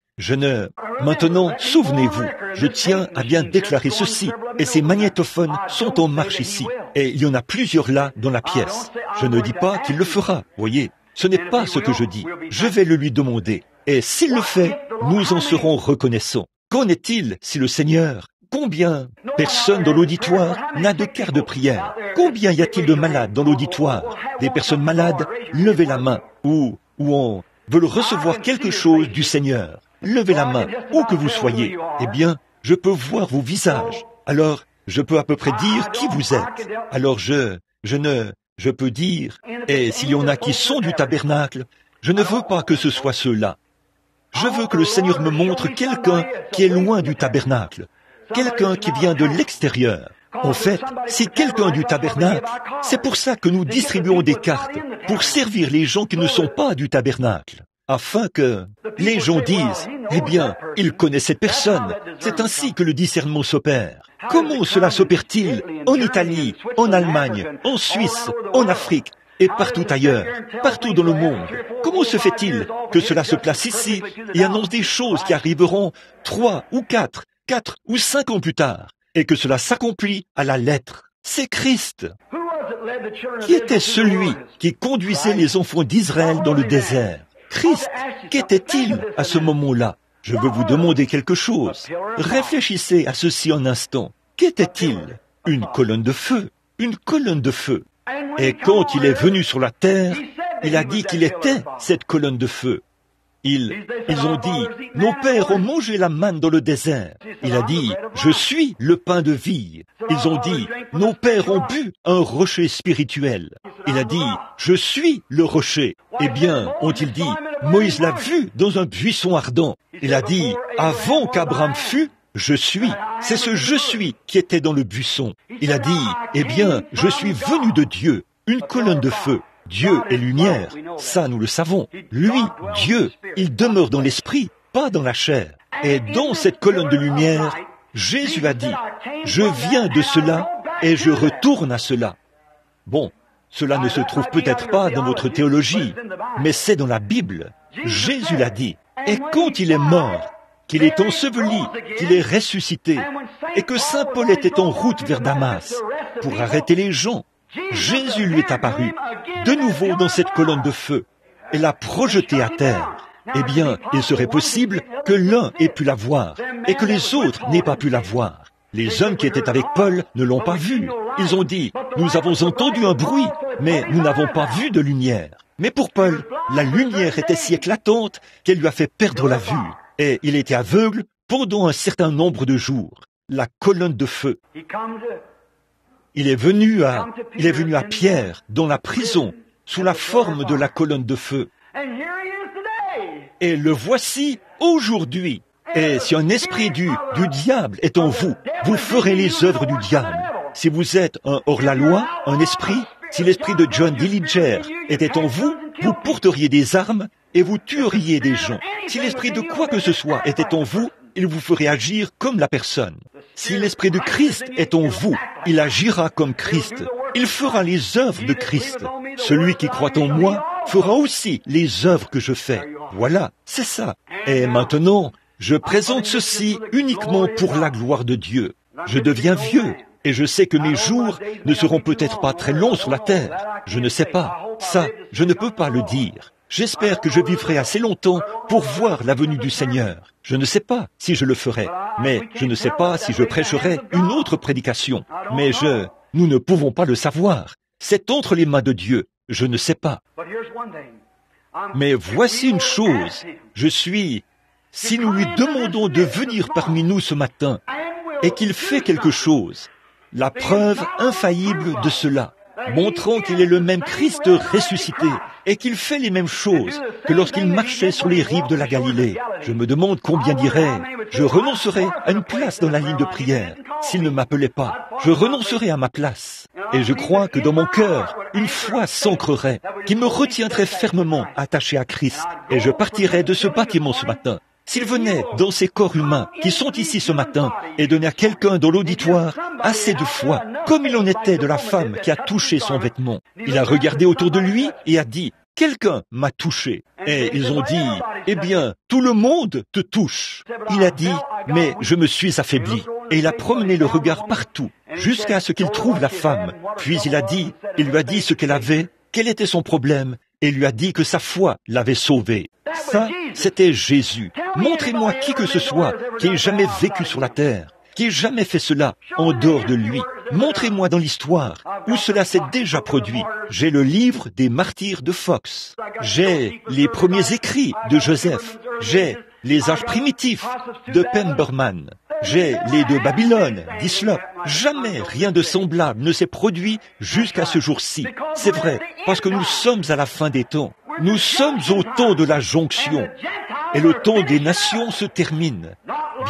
Maintenant, souvenez-vous, je tiens à bien déclarer ceci, et ces magnétophones sont en marche ici, et il y en a plusieurs là dans la pièce. Je ne dis pas qu'il le fera, voyez, ce n'est pas ce que je dis. Je vais le lui demander, et s'il le fait, nous en serons reconnaissants. Qu'en est-il si le Seigneur, combien personne dans l'auditoire n'a de carte de prière? Combien y a-t-il de malades dans l'auditoire? Des personnes malades, levez la main, ou on veut recevoir quelque chose du Seigneur. Levez la main, où que vous soyez. Eh bien, je peux voir vos visages. Alors, je peux à peu près dire qui vous êtes. Alors je peux dire, et s'il y en a qui sont du tabernacle, je ne veux pas que ce soit ceux-là. Je veux que le Seigneur me montre quelqu'un qui est loin du tabernacle, quelqu'un qui vient de l'extérieur. En fait, si quelqu'un du tabernacle, c'est pour ça que nous distribuons des cartes, pour servir les gens qui ne sont pas du tabernacle. Afin que les gens disent, eh bien, il connaît cette personne. C'est ainsi que le discernement s'opère. Comment cela s'opère-t-il en Italie, en Allemagne, en Suisse, en Afrique et partout ailleurs, partout dans le monde? Comment se fait-il que cela se place ici et annonce des choses qui arriveront 3 ou 4 ou 5 ans plus tard et que cela s'accomplit à la lettre? C'est Christ. Qui était celui qui conduisait les enfants d'Israël dans le désert? Christ, qu'était-il à ce moment-là? Je veux vous demander quelque chose. Réfléchissez à ceci un instant. Qu'était-il? Une colonne de feu. Une colonne de feu. Et quand il est venu sur la terre, il a dit qu'il était cette colonne de feu. Ils ont dit, nos pères ont mangé la manne dans le désert. Il a dit, je suis le pain de vie. Ils ont dit, nos pères ont bu un rocher spirituel. Il a dit, je suis le rocher. Eh bien, ont-ils dit, Moïse l'a vu dans un buisson ardent. Il a dit, avant qu'Abraham fût, je suis. C'est ce je suis qui était dans le buisson. Il a dit, eh bien, je suis venu de Dieu, une colonne de feu. Dieu est lumière, ça nous le savons. Lui, Dieu, il demeure dans l'esprit, pas dans la chair. Et dans cette colonne de lumière, Jésus a dit, je viens de cela et je retourne à cela. Bon, cela ne se trouve peut-être pas dans votre théologie, mais c'est dans la Bible. Jésus l'a dit. Et quand il est mort, qu'il est enseveli, qu'il est ressuscité, et que Saint Paul était en route vers Damas pour arrêter les gens, Jésus lui est apparu, de nouveau dans cette colonne de feu, et l'a projeté à terre. Eh bien, il serait possible que l'un ait pu la voir, et que les autres n'aient pas pu la voir. Les hommes qui étaient avec Paul ne l'ont pas vu. Ils ont dit, nous avons entendu un bruit, mais nous n'avons pas vu de lumière. Mais pour Paul, la lumière était si éclatante qu'elle lui a fait perdre la vue. Et il était aveugle pendant un certain nombre de jours. La colonne de feu. Il est venu à Pierre, dans la prison, sous la forme de la colonne de feu. Et le voici aujourd'hui. Et si un esprit du diable est en vous, vous ferez les œuvres du diable. Si vous êtes un hors-la-loi, un esprit, si l'esprit de John Dillinger était en vous, vous porteriez des armes et vous tueriez des gens. Si l'esprit de quoi que ce soit était en vous, il vous ferait agir comme la personne. Si l'esprit de Christ est en vous, il agira comme Christ. Il fera les œuvres de Christ. Celui qui croit en moi fera aussi les œuvres que je fais. Voilà, c'est ça. Et maintenant, Je présente ceci uniquement pour la gloire de Dieu. Je deviens vieux et je sais que mes jours ne seront peut-être pas très longs sur la terre. Je ne sais pas. Ça, je ne peux pas le dire. J'espère que je vivrai assez longtemps pour voir la venue du Seigneur. Je ne sais pas si je le ferai, mais je ne sais pas si je prêcherai une autre prédication. Mais nous ne pouvons pas le savoir. C'est entre les mains de Dieu. Je ne sais pas. Mais voici une chose. Si nous lui demandons de venir parmi nous ce matin et qu'il fait quelque chose, la preuve infaillible de cela, montrant qu'il est le même Christ ressuscité et qu'il fait les mêmes choses que lorsqu'il marchait sur les rives de la Galilée. Je me demande combien diraient « Je renoncerai à une place dans la ligne de prière s'il ne m'appelait pas. Je renoncerai à ma place. » Et je crois que dans mon cœur, une foi s'ancrerait, qui me retiendrait fermement attaché à Christ, et je partirais de ce bâtiment ce matin. S'il venait dans ces corps humains qui sont ici ce matin et donnait à quelqu'un dans l'auditoire assez de foi, comme il en était de la femme qui a touché son vêtement, il a regardé autour de lui et a dit « Quelqu'un m'a touché ». Et ils ont dit « Eh bien, tout le monde te touche ». Il a dit « Mais je me suis affaibli ». Et il a promené le regard partout jusqu'à ce qu'il trouve la femme. Puis il lui a dit ce qu'elle avait, quel était son problème, et lui a dit que sa foi l'avait sauvée. Ça, c'était Jésus. Montrez-moi qui que ce soit qui ait jamais vécu sur la terre, qui ait jamais fait cela en dehors de lui. Montrez-moi dans l'histoire où cela s'est déjà produit. J'ai le livre des martyrs de Fox. J'ai les premiers écrits de Joseph. J'ai les âges primitifs de Pemberman. J'ai les de Babylone, d'Islop. Jamais rien de semblable ne s'est produit jusqu'à ce jour-ci. C'est vrai, parce que nous sommes à la fin des temps. Nous sommes au temps de la jonction. Et le temps des nations se termine.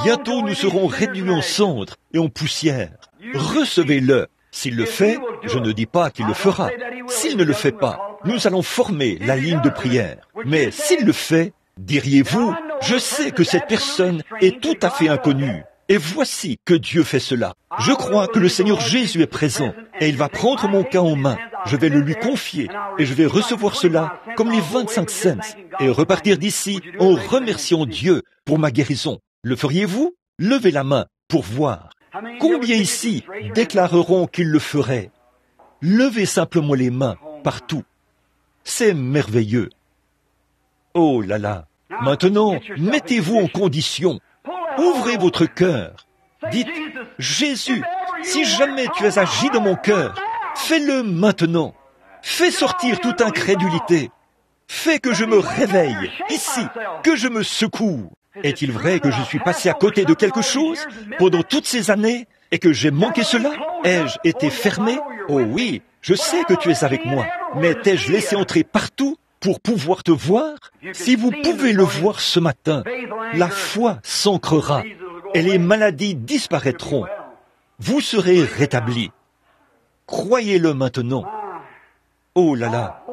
Bientôt nous serons réduits en cendres et en poussière. Recevez-le. S'il le fait, je ne dis pas qu'il le fera. S'il ne le fait pas, nous allons former la ligne de prière. Mais s'il le fait, diriez-vous, je sais que cette personne est tout à fait inconnue. Et voici que Dieu fait cela. Je crois que le Seigneur Jésus est présent et il va prendre mon cas en main. Je vais le lui confier et je vais recevoir cela comme les 25 cents et repartir d'ici en remerciant Dieu pour ma guérison. Le feriez-vous? Levez la main pour voir. Combien ici déclareront qu'ils le feraient? Levez simplement les mains partout. C'est merveilleux. Oh là là. Maintenant, mettez-vous en condition. Ouvrez votre cœur. Dites, Jésus, si jamais tu as agi dans mon cœur, fais-le maintenant. Fais sortir toute incrédulité. Fais que je me réveille, ici, que je me secoue. Est-il vrai que je suis passé à côté de quelque chose pendant toutes ces années et que j'ai manqué cela? Ai-je été fermé? Oh oui, je sais que tu es avec moi, mais t'ai-je laissé entrer partout pour pouvoir te voir? Si vous pouvez le voir ce matin, la foi s'ancrera et les maladies disparaîtront. Vous serez rétablis. Croyez-le maintenant. Oh là là,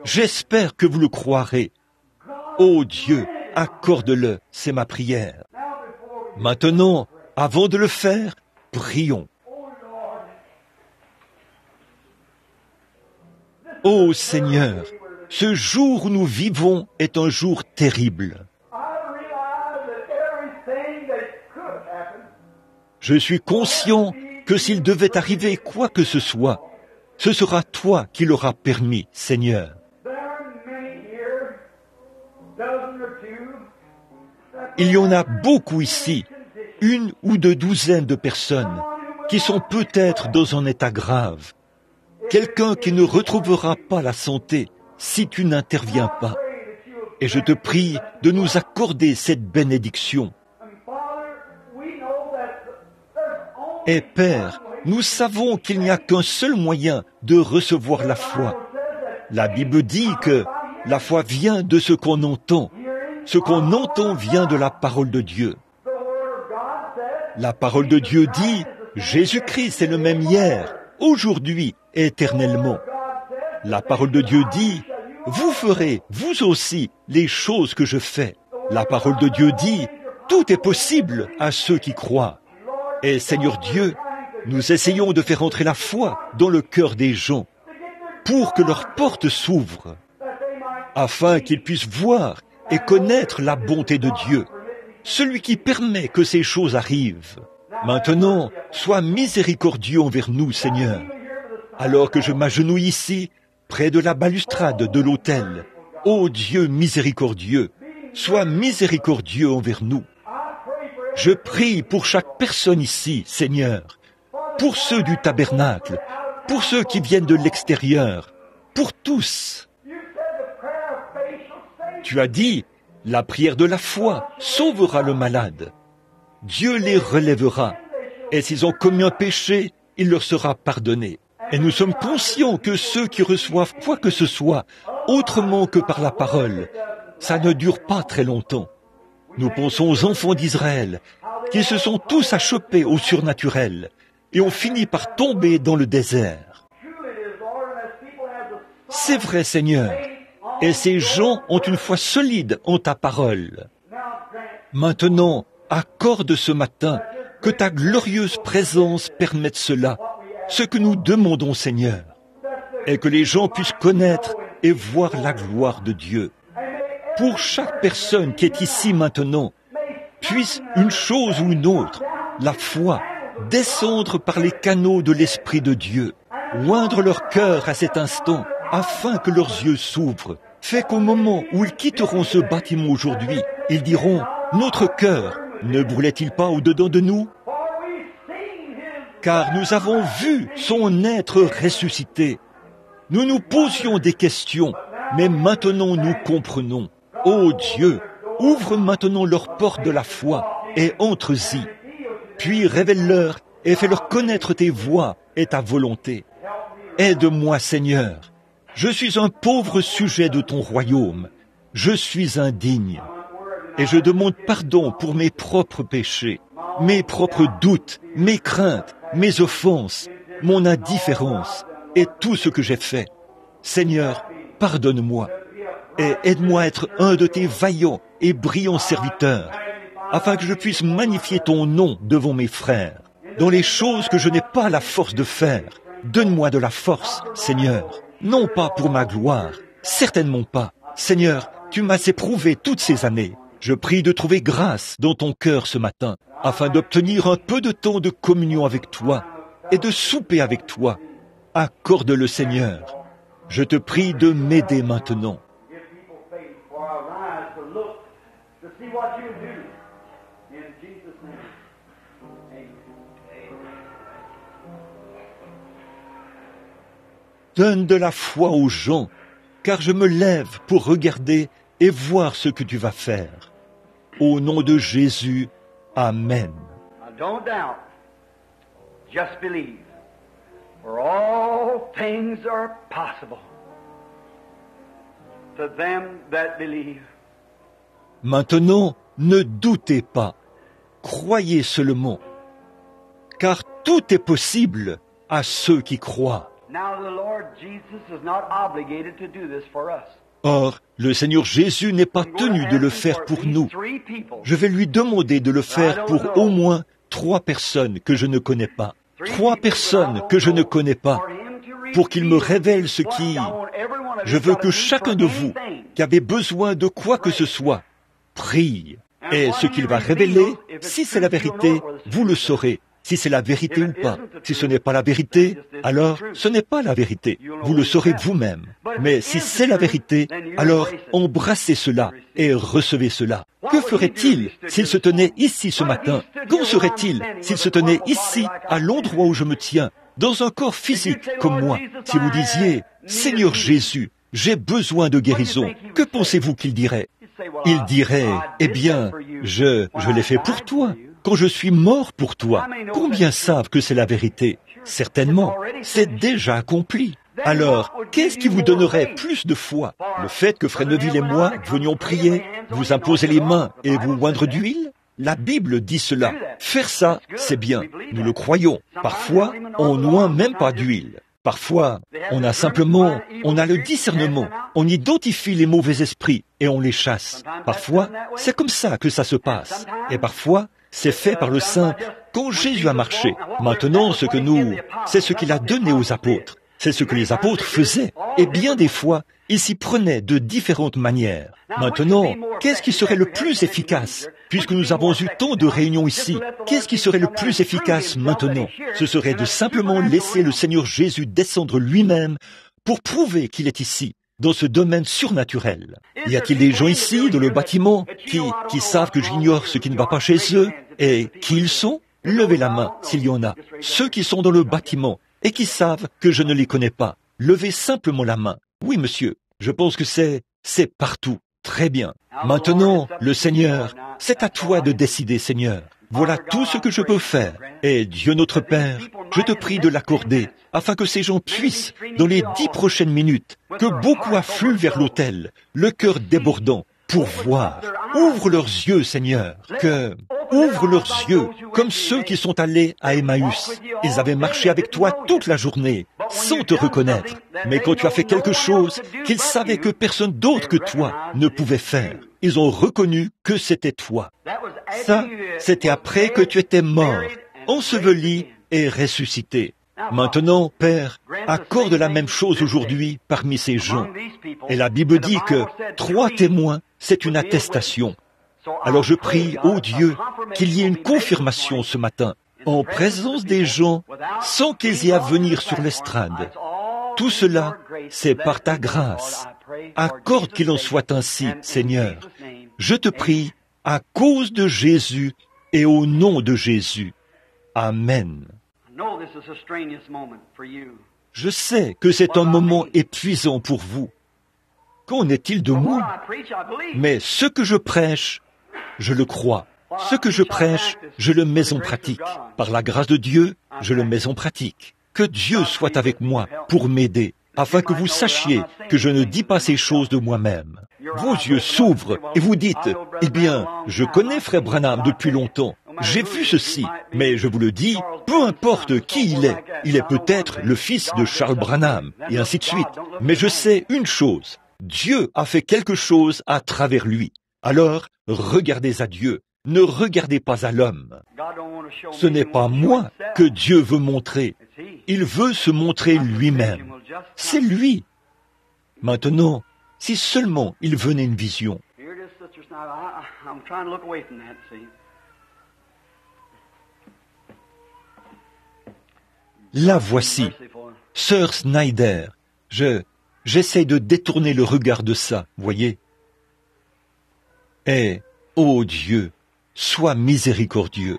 j'espère que vous le croirez. Oh Dieu, accorde-le, c'est ma prière. Maintenant, avant de le faire, prions. Oh Seigneur, ce jour où nous vivons est un jour terrible. Je suis conscient que s'il devait arriver quoi que ce soit, ce sera toi qui l'auras permis, Seigneur. Il y en a beaucoup ici, 1 ou 2 douzaines de personnes, qui sont peut-être dans un état grave. Quelqu'un qui ne retrouvera pas la santé si tu n'interviens pas. Et je te prie de nous accorder cette bénédiction. Et Père, nous savons qu'il n'y a qu'un seul moyen de recevoir la foi. La Bible dit que la foi vient de ce qu'on entend. Ce qu'on entend vient de la parole de Dieu. La parole de Dieu dit, Jésus-Christ est le même hier, aujourd'hui et éternellement. La parole de Dieu dit, vous ferez, vous aussi, les choses que je fais. La parole de Dieu dit, tout est possible à ceux qui croient. Et Seigneur Dieu, nous essayons de faire entrer la foi dans le cœur des gens pour que leurs portes s'ouvrent, afin qu'ils puissent voir et connaître la bonté de Dieu, celui qui permet que ces choses arrivent. Maintenant, sois miséricordieux envers nous, Seigneur. Alors que je m'agenouille ici, près de la balustrade de l'autel, ô Dieu miséricordieux, sois miséricordieux envers nous. Je prie pour chaque personne ici, Seigneur, pour ceux du tabernacle, pour ceux qui viennent de l'extérieur, pour tous. Tu as dit, la prière de la foi sauvera le malade. Dieu les relèvera, et s'ils ont commis un péché, il leur sera pardonné. Et nous sommes conscients que ceux qui reçoivent quoi que ce soit, autrement que par la parole, ça ne dure pas très longtemps. Nous pensons aux enfants d'Israël, qui se sont tous achoppés au surnaturel, et ont fini par tomber dans le désert. C'est vrai, Seigneur, et ces gens ont une foi solide en ta parole. Maintenant, accorde ce matin que ta glorieuse présence permette cela, ce que nous demandons, Seigneur, et que les gens puissent connaître et voir la gloire de Dieu. Pour chaque personne qui est ici maintenant, puisse une chose ou une autre, la foi, descendre par les canaux de l'Esprit de Dieu, oindre leur cœur à cet instant, afin que leurs yeux s'ouvrent. Fait qu'au moment où ils quitteront ce bâtiment aujourd'hui, ils diront, notre cœur ne brûlait-il pas au-dedans de nous? Car nous avons vu son être ressuscité. Nous nous posions des questions, mais maintenant nous comprenons. Ô Dieu, ouvre maintenant leurs portes de la foi et entre-y. Puis révèle-leur et fais-leur connaître tes voies et ta volonté. Aide-moi, Seigneur. Je suis un pauvre sujet de ton royaume. Je suis indigne. Et je demande pardon pour mes propres péchés, mes propres doutes, mes craintes, mes offenses, mon indifférence et tout ce que j'ai fait. Seigneur, pardonne-moi et aide-moi à être un de tes vaillants et brillants serviteurs, afin que je puisse magnifier ton nom devant mes frères. Dans les choses que je n'ai pas la force de faire, donne-moi de la force, Seigneur. Non pas pour ma gloire, certainement pas. Seigneur, tu m'as éprouvé toutes ces années. Je prie de trouver grâce dans ton cœur ce matin, afin d'obtenir un peu de temps de communion avec toi et de souper avec toi. Accorde-le, Seigneur. Je te prie de m'aider maintenant. Donne de la foi aux gens, car je me lève pour regarder et voir ce que tu vas faire. Au nom de Jésus, Amen. Don't doubt, just believe, for all things are possible to them that believe. Maintenant, ne doutez pas, croyez seulement, car tout est possible à ceux qui croient. Now the Lord Jesus is not obligated to do this for us. Or, le Seigneur Jésus n'est pas tenu de le faire pour nous. Je vais lui demander de le faire pour au moins 3 personnes que je ne connais pas. 3 personnes que je ne connais pas, pour qu'il me révèle ce qui... Je veux que chacun de vous, qui avez besoin de quoi que ce soit, prie. Et ce qu'il va révéler, si c'est la vérité, vous le saurez. Si c'est la vérité ou pas. Si ce n'est pas la vérité, alors ce n'est pas la vérité. Vous le saurez vous-même. Mais si c'est la vérité, alors embrassez cela et recevez cela. Que ferait-il s'il se tenait ici ce matin? Qu'en serait-il s'il se tenait ici, à l'endroit où je me tiens, dans un corps physique comme moi? Si vous disiez, Seigneur Jésus, j'ai besoin de guérison, que pensez-vous qu'il dirait? Il dirait, eh bien, je l'ai fait pour toi. Quand je suis mort pour toi, combien savent que c'est la vérité? Certainement, c'est déjà accompli. Alors, qu'est-ce qui vous donnerait plus de foi? Le fait que Frère Neville et moi venions prier, vous imposer les mains et vous oindre d'huile? La Bible dit cela. Faire ça, c'est bien. Nous le croyons. Parfois, on n'oint même pas d'huile. Parfois, on a le discernement. On identifie les mauvais esprits et on les chasse. Parfois, c'est comme ça que ça se passe. Et parfois, c'est fait par le simple quand Jésus a marché. Maintenant, c'est ce qu'il a donné aux apôtres. C'est ce que les apôtres faisaient. Et bien des fois, il s'y prenait de différentes manières. Maintenant, qu'est-ce qui serait le plus efficace? Puisque nous avons eu tant de réunions ici, qu'est-ce qui serait le plus efficace maintenant? Ce serait de simplement laisser le Seigneur Jésus descendre lui-même pour prouver qu'il est ici, dans ce domaine surnaturel. Y a-t-il des gens ici, dans le bâtiment, qui savent que j'ignore ce qui ne va pas chez eux? Et qui ils sont? Levez la main, s'il y en a. Ceux qui sont dans le bâtiment et qui savent que je ne les connais pas. Levez simplement la main. Oui, monsieur, je pense que c'est partout. Très bien. Maintenant, le Seigneur, c'est à toi de décider, Seigneur. Voilà tout ce que je peux faire. Et Dieu notre Père, je te prie de l'accorder, afin que ces gens puissent, dans les 10 prochaines minutes, que beaucoup affluent vers l'autel, le cœur débordant, pour voir. Ouvre leurs yeux, Seigneur, ouvre leurs yeux, comme ceux qui sont allés à Emmaüs. Ils avaient marché avec toi toute la journée, sans te reconnaître. Mais quand tu as fait quelque chose qu'ils savaient que personne d'autre que toi ne pouvait faire, ils ont reconnu que c'était toi. Ça, c'était après que tu étais mort, enseveli et ressuscité. Maintenant, Père, accorde la même chose aujourd'hui parmi ces gens. Et la Bible dit que 3 témoins, c'est une attestation. Alors je prie, ô Dieu, qu'il y ait une confirmation ce matin, en présence des gens, sans qu'ils aient à venir sur l'estrade. Tout cela, c'est par ta grâce. Accorde qu'il en soit ainsi, Seigneur. Je te prie, à cause de Jésus et au nom de Jésus. Amen. Je sais que c'est un moment épuisant pour vous. Qu'en est-il de moi? Mais ce que je prêche, je le crois. Ce que je prêche, je le mets en pratique. Par la grâce de Dieu, je le mets en pratique. Que Dieu soit avec moi pour m'aider, afin que vous sachiez que je ne dis pas ces choses de moi-même. Vos yeux s'ouvrent et vous dites, « Eh bien, je connais Frère Branham depuis longtemps. J'ai vu ceci, mais je vous le dis, peu importe qui il est peut-être le fils de Charles Branham, et ainsi de suite. Mais je sais une chose, Dieu a fait quelque chose à travers lui. Alors, regardez à Dieu, ne regardez pas à l'homme. Ce n'est pas moi que Dieu veut montrer, il veut se montrer lui-même. C'est lui. Maintenant, si seulement il venait une vision. La voici, Sœur Snyder. J'essaie de détourner le regard de ça, voyez. Et, ô Dieu, sois miséricordieux.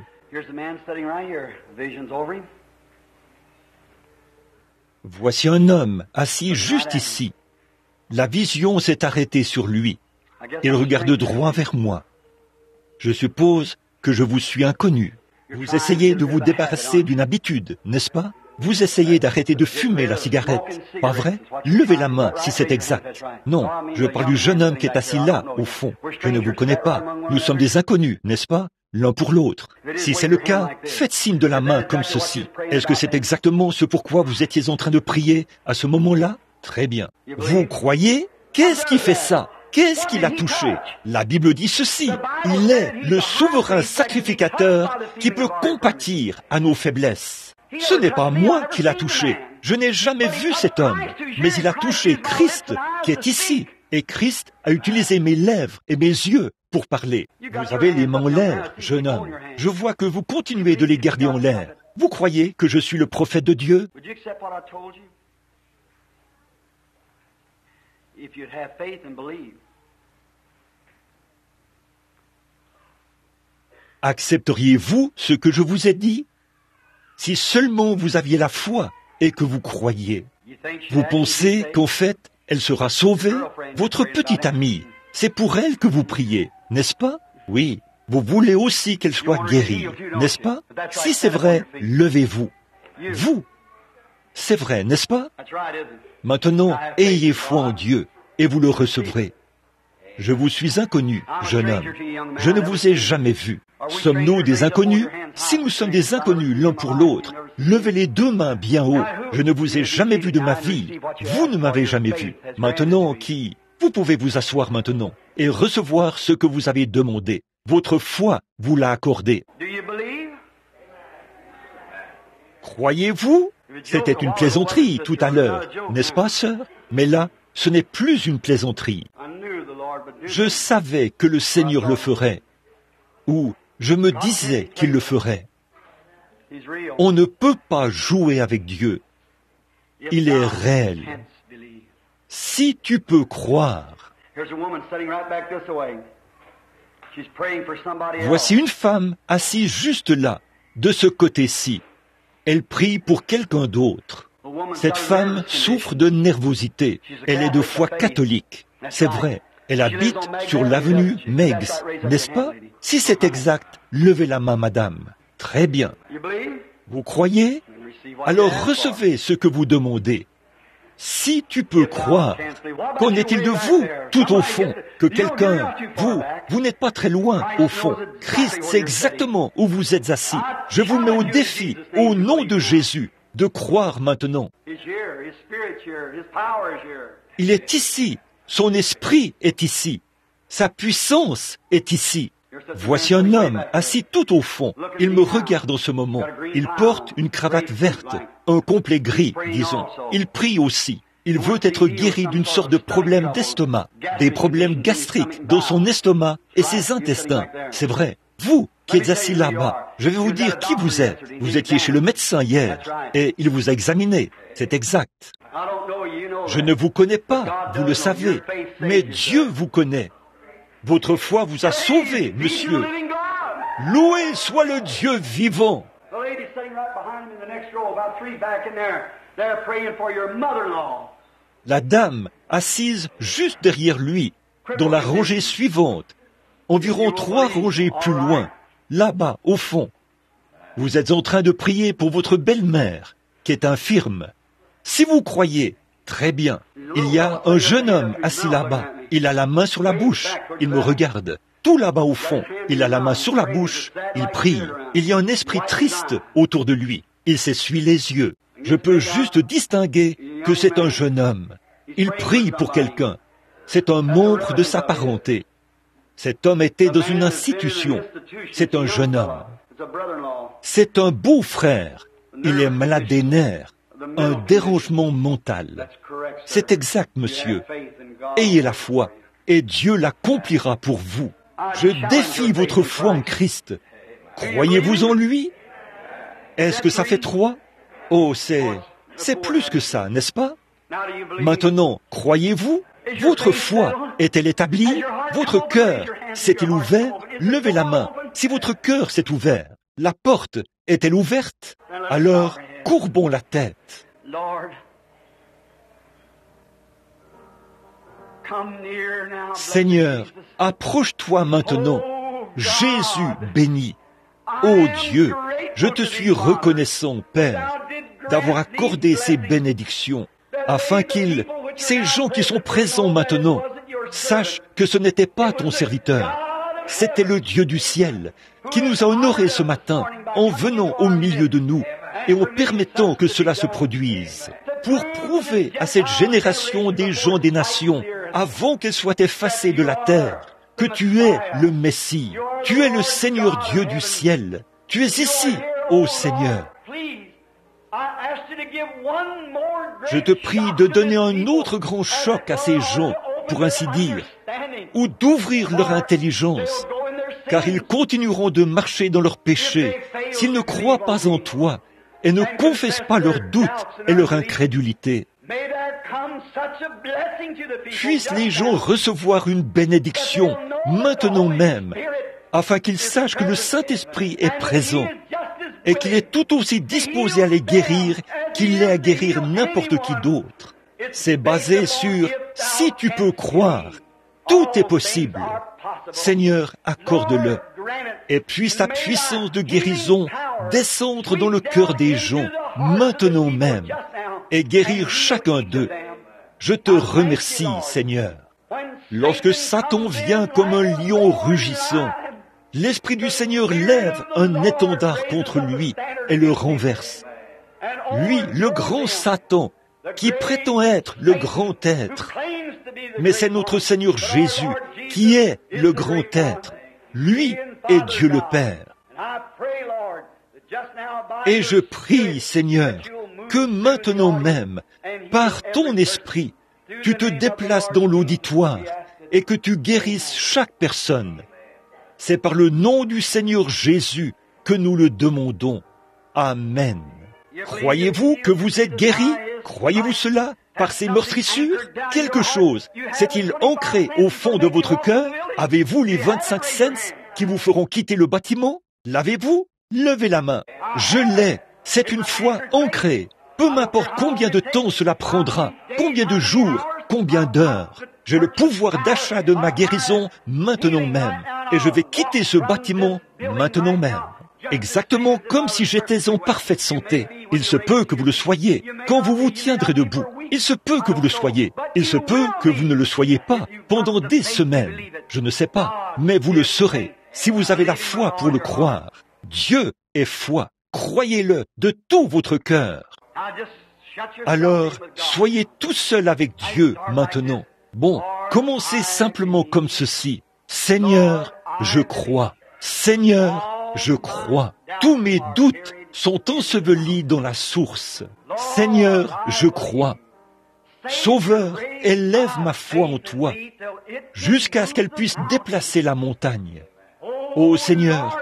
Voici un homme assis juste ici. La vision s'est arrêtée sur lui. Il regarde droit vers moi. Je suppose que je vous suis inconnu. Vous essayez de vous débarrasser d'une habitude, n'est-ce pas? Vous essayez d'arrêter de fumer la cigarette, pas vrai? Levez la main si c'est exact. Non, je parle du jeune homme qui est assis là, au fond. Je ne vous connais pas. Nous sommes des inconnus, n'est-ce pas? L'un pour l'autre. Si c'est le cas, faites signe de la main comme ceci. Est-ce que c'est exactement ce pourquoi vous étiez en train de prier à ce moment-là? Très bien. Vous croyez? Qu'est-ce qui fait ça? Qu'est-ce qui l'a touché? La Bible dit ceci. Il est le souverain sacrificateur qui peut compatir à nos faiblesses. Ce n'est pas moi qui l'a touché. Je n'ai jamais vu cet homme. Mais il a touché Christ qui est ici. Et Christ a utilisé mes lèvres et mes yeux pour parler. Vous avez les mains en l'air, jeune homme. Je vois que vous continuez de les garder en l'air. Vous croyez que je suis le prophète de Dieu? Accepteriez-vous ce que je vous ai dit? Si seulement vous aviez la foi et que vous croyiez. Vous pensez qu'en fait, elle sera sauvée? Votre petite amie, c'est pour elle que vous priez, n'est-ce pas? Oui, vous voulez aussi qu'elle soit guérie, n'est-ce pas? Si c'est vrai, levez-vous. Vous, c'est vrai, n'est-ce pas? Maintenant, ayez foi en Dieu et vous le recevrez. Je vous suis inconnu, jeune homme. Je ne vous ai jamais vu. Sommes-nous des inconnus? Si nous sommes des inconnus l'un pour l'autre, levez les 2 mains bien haut. Je ne vous ai jamais vu de ma vie. Vous ne m'avez jamais vu. Maintenant, qui? Vous pouvez vous asseoir maintenant et recevoir ce que vous avez demandé. Votre foi vous l'a accordé. Croyez-vous? C'était une plaisanterie tout à l'heure, n'est-ce pas, sœur? Mais là, ce n'est plus une plaisanterie. Je savais que le Seigneur le ferait, ou je me disais qu'il le ferait. On ne peut pas jouer avec Dieu. Il est réel. Si tu peux croire. Voici une femme assise juste là, de ce côté-ci. Elle prie pour quelqu'un d'autre. Cette femme souffre de nervosité. Elle est de foi catholique. C'est vrai. Elle habite sur l'avenue Meigs, n'est-ce pas? Si c'est exact, levez la main, madame. Très bien. Vous croyez? Alors recevez ce que vous demandez. Si tu peux croire, qu'en est-il de vous, tout au fond, que quelqu'un, vous n'êtes pas très loin, au fond. Christ sait exactement où vous êtes assis. Je vous mets au défi, au nom de Jésus, de croire maintenant. Il est ici, son esprit est ici, sa puissance est ici. Voici un homme assis tout au fond. Il me regarde en ce moment. Il porte une cravate verte, un complet gris, disons. Il prie aussi. Il veut être guéri d'une sorte de problème d'estomac, des problèmes gastriques dans son estomac et ses intestins. C'est vrai. Vous qui êtes assis là-bas, je vais vous dire qui vous êtes. Vous étiez chez le médecin hier et il vous a examiné. C'est exact. Je ne vous connais pas, vous le savez, mais Dieu vous connaît. Votre foi vous a sauvé, monsieur. Loué soit le Dieu vivant. La dame assise juste derrière lui, dans la rangée suivante, environ 3 rangées plus loin, là-bas, au fond. Vous êtes en train de prier pour votre belle-mère, qui est infirme. Si vous croyez, très bien. Il y a un jeune homme assis là-bas. Il a la main sur la bouche. Il me regarde. Tout là-bas au fond. Il a la main sur la bouche. Il prie. Il y a un esprit triste autour de lui. Il s'essuie les yeux. Je peux juste distinguer que c'est un jeune homme. Il prie pour quelqu'un. C'est un membre de sa parenté. Cet homme était dans une institution. C'est un jeune homme. C'est un beau frère. Il est malade des nerfs. Un dérangement mental. C'est exact, monsieur. Ayez la foi, et Dieu l'accomplira pour vous. Je défie votre foi en Christ. Croyez-vous en lui? Est-ce que ça fait 3? Oh, c'est plus que ça, n'est-ce pas? Maintenant, croyez-vous? Votre foi est-elle établie? Votre cœur s'est-il ouvert? Levez la main. Si votre cœur s'est ouvert, la porte est-elle ouverte? Alors, courbons la tête. Seigneur, approche-toi maintenant. Jésus béni. Ô Dieu, je te suis reconnaissant, Père, d'avoir accordé ces bénédictions, afin ces gens qui sont présents maintenant, sachent que ce n'était pas ton serviteur, c'était le Dieu du ciel, qui nous a honorés ce matin en venant au milieu de nous et en permettant que cela se produise, pour prouver à cette génération des gens des nations, avant qu'elle soit effacée de la terre, que tu es le Messie, tu es le Seigneur Dieu du ciel, tu es ici, ô Seigneur. Je te prie de donner un autre grand choc à ces gens, pour ainsi dire, ou d'ouvrir leur intelligence, car ils continueront de marcher dans leurs péchés s'ils ne croient pas en toi et ne confessent pas leurs doutes et leur incrédulité. Puissent les gens recevoir une bénédiction maintenant même, afin qu'ils sachent que le Saint-Esprit est présent et qu'il est tout aussi disposé à les guérir qu'il l'est à guérir n'importe qui d'autre. C'est basé sur « si tu peux croire, tout est possible ». Seigneur, accorde-le, et puisse ta puissance de guérison descendre dans le cœur des gens, maintenant même, et guérir chacun d'eux. Je te remercie, Seigneur. Lorsque Satan vient comme un lion rugissant, l'Esprit du Seigneur lève un étendard contre lui et le renverse. Lui, le grand Satan, qui prétend être le grand être, mais c'est notre Seigneur Jésus qui est le grand être. Lui est Dieu le Père. Et je prie, Seigneur, que maintenant même, par ton esprit, tu te déplaces dans l'auditoire et que tu guérisses chaque personne. C'est par le nom du Seigneur Jésus que nous le demandons. Amen. Croyez-vous que vous êtes guéris? Croyez-vous cela? Par ces meurtrissures? Quelque chose s'est-il ancré au fond de votre cœur? Avez-vous les 25 cents qui vous feront quitter le bâtiment? L'avez-vous? Levez la main. Je l'ai. C'est une foi ancrée. Peu m'importe combien de temps cela prendra, combien de jours, combien d'heures. J'ai le pouvoir d'achat de ma guérison maintenant même. Et je vais quitter ce bâtiment maintenant même. Exactement comme si j'étais en parfaite santé. Il se peut que vous le soyez quand vous vous tiendrez debout. Il se peut que vous le soyez. Il se peut que vous ne le soyez pas pendant des semaines. Je ne sais pas, mais vous le serez si vous avez la foi pour le croire. Dieu est foi. Croyez-le de tout votre cœur. Alors, soyez tout seul avec Dieu maintenant. Bon, commencez simplement comme ceci. Seigneur, je crois. Seigneur, je crois. Tous mes doutes sont ensevelis dans la source. Seigneur, je crois. Sauveur, élève ma foi en toi, jusqu'à ce qu'elle puisse déplacer la montagne. Ô Seigneur,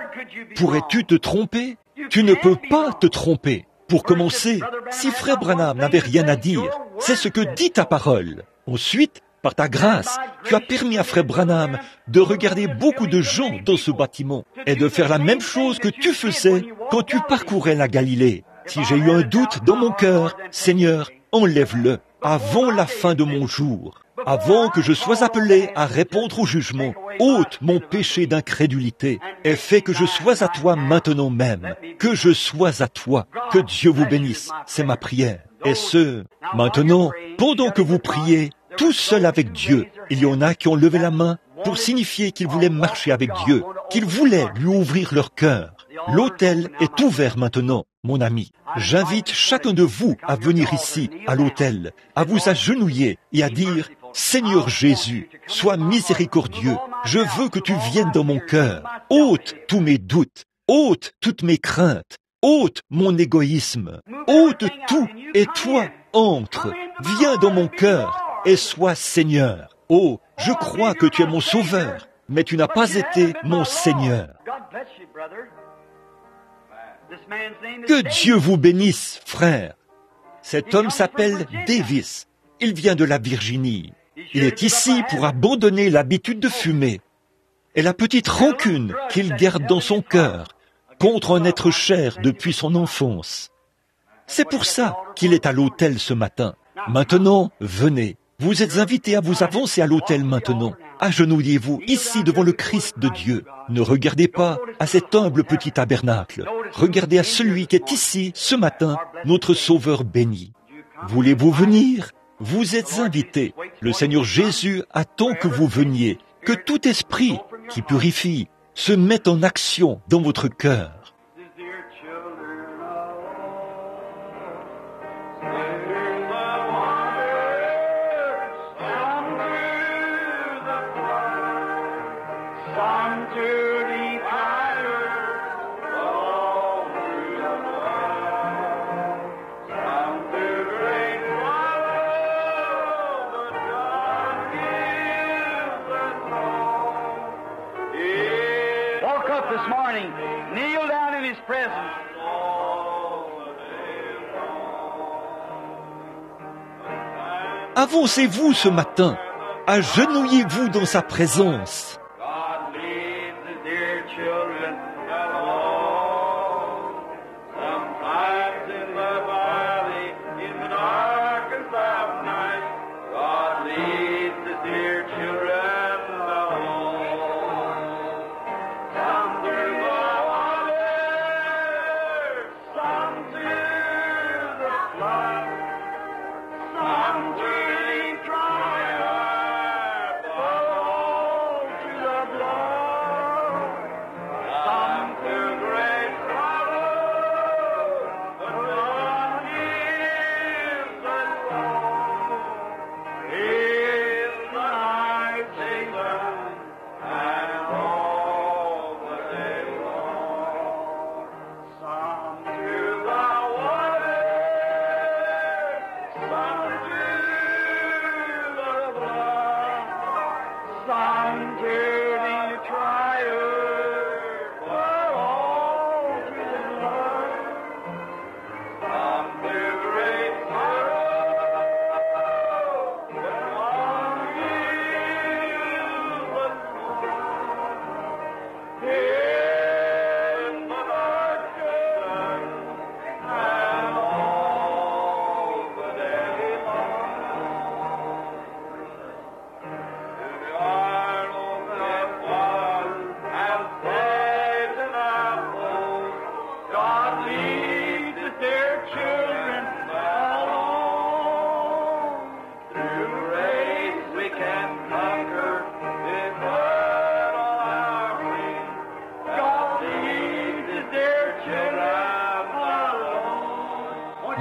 pourrais-tu te tromper? Tu ne peux pas te tromper. Pour commencer, si Frère Branham n'avait rien à dire, c'est ce que dit ta parole. Ensuite, par ta grâce, tu as permis à Frère Branham de regarder beaucoup de gens dans ce bâtiment et de faire la même chose que tu faisais quand tu parcourais la Galilée. Si j'ai eu un doute dans mon cœur, Seigneur, enlève-le avant la fin de mon jour, avant que je sois appelé à répondre au jugement. Ôte mon péché d'incrédulité et fais que je sois à toi maintenant même, que je sois à toi. Que Dieu vous bénisse, c'est ma prière. Et ce, maintenant, pendant que vous priez, tout seul avec Dieu, il y en a qui ont levé la main pour signifier qu'ils voulaient marcher avec Dieu, qu'ils voulaient lui ouvrir leur cœur. L'autel est ouvert maintenant, mon ami. J'invite chacun de vous à venir ici, à l'autel, à vous agenouiller et à dire « Seigneur Jésus, sois miséricordieux, je veux que tu viennes dans mon cœur, ôte tous mes doutes, ôte toutes mes craintes, ôte mon égoïsme, ôte tout, et toi, entre, viens dans mon cœur, et sois Seigneur. Oh, je crois que tu es mon Sauveur, mais tu n'as pas été mon Seigneur. » Que Dieu vous bénisse, frère. Cet homme s'appelle Davis. Il vient de la Virginie. Il est ici pour abandonner l'habitude de fumer et la petite rancune qu'il garde dans son cœur contre un être cher depuis son enfance. C'est pour ça qu'il est à l'autel ce matin. Maintenant, venez. Vous êtes invités à vous avancer à l'autel maintenant. Agenouillez-vous ici devant le Christ de Dieu. Ne regardez pas à cet humble petit tabernacle. Regardez à celui qui est ici ce matin, notre Sauveur béni. Voulez-vous venir? Vous êtes invités. Le Seigneur Jésus attend que vous veniez, que tout esprit qui purifie se mette en action dans votre cœur. This morning, kneel down in His presence. Avancez-vous ce matin, agenouillez-vous dans sa présence. God leads His dear children alone. Sometimes in the valley, in the darkest of night, God leads His dear children alone. Some through the water, some through the flood, some through the triumph, all to the blood, some through great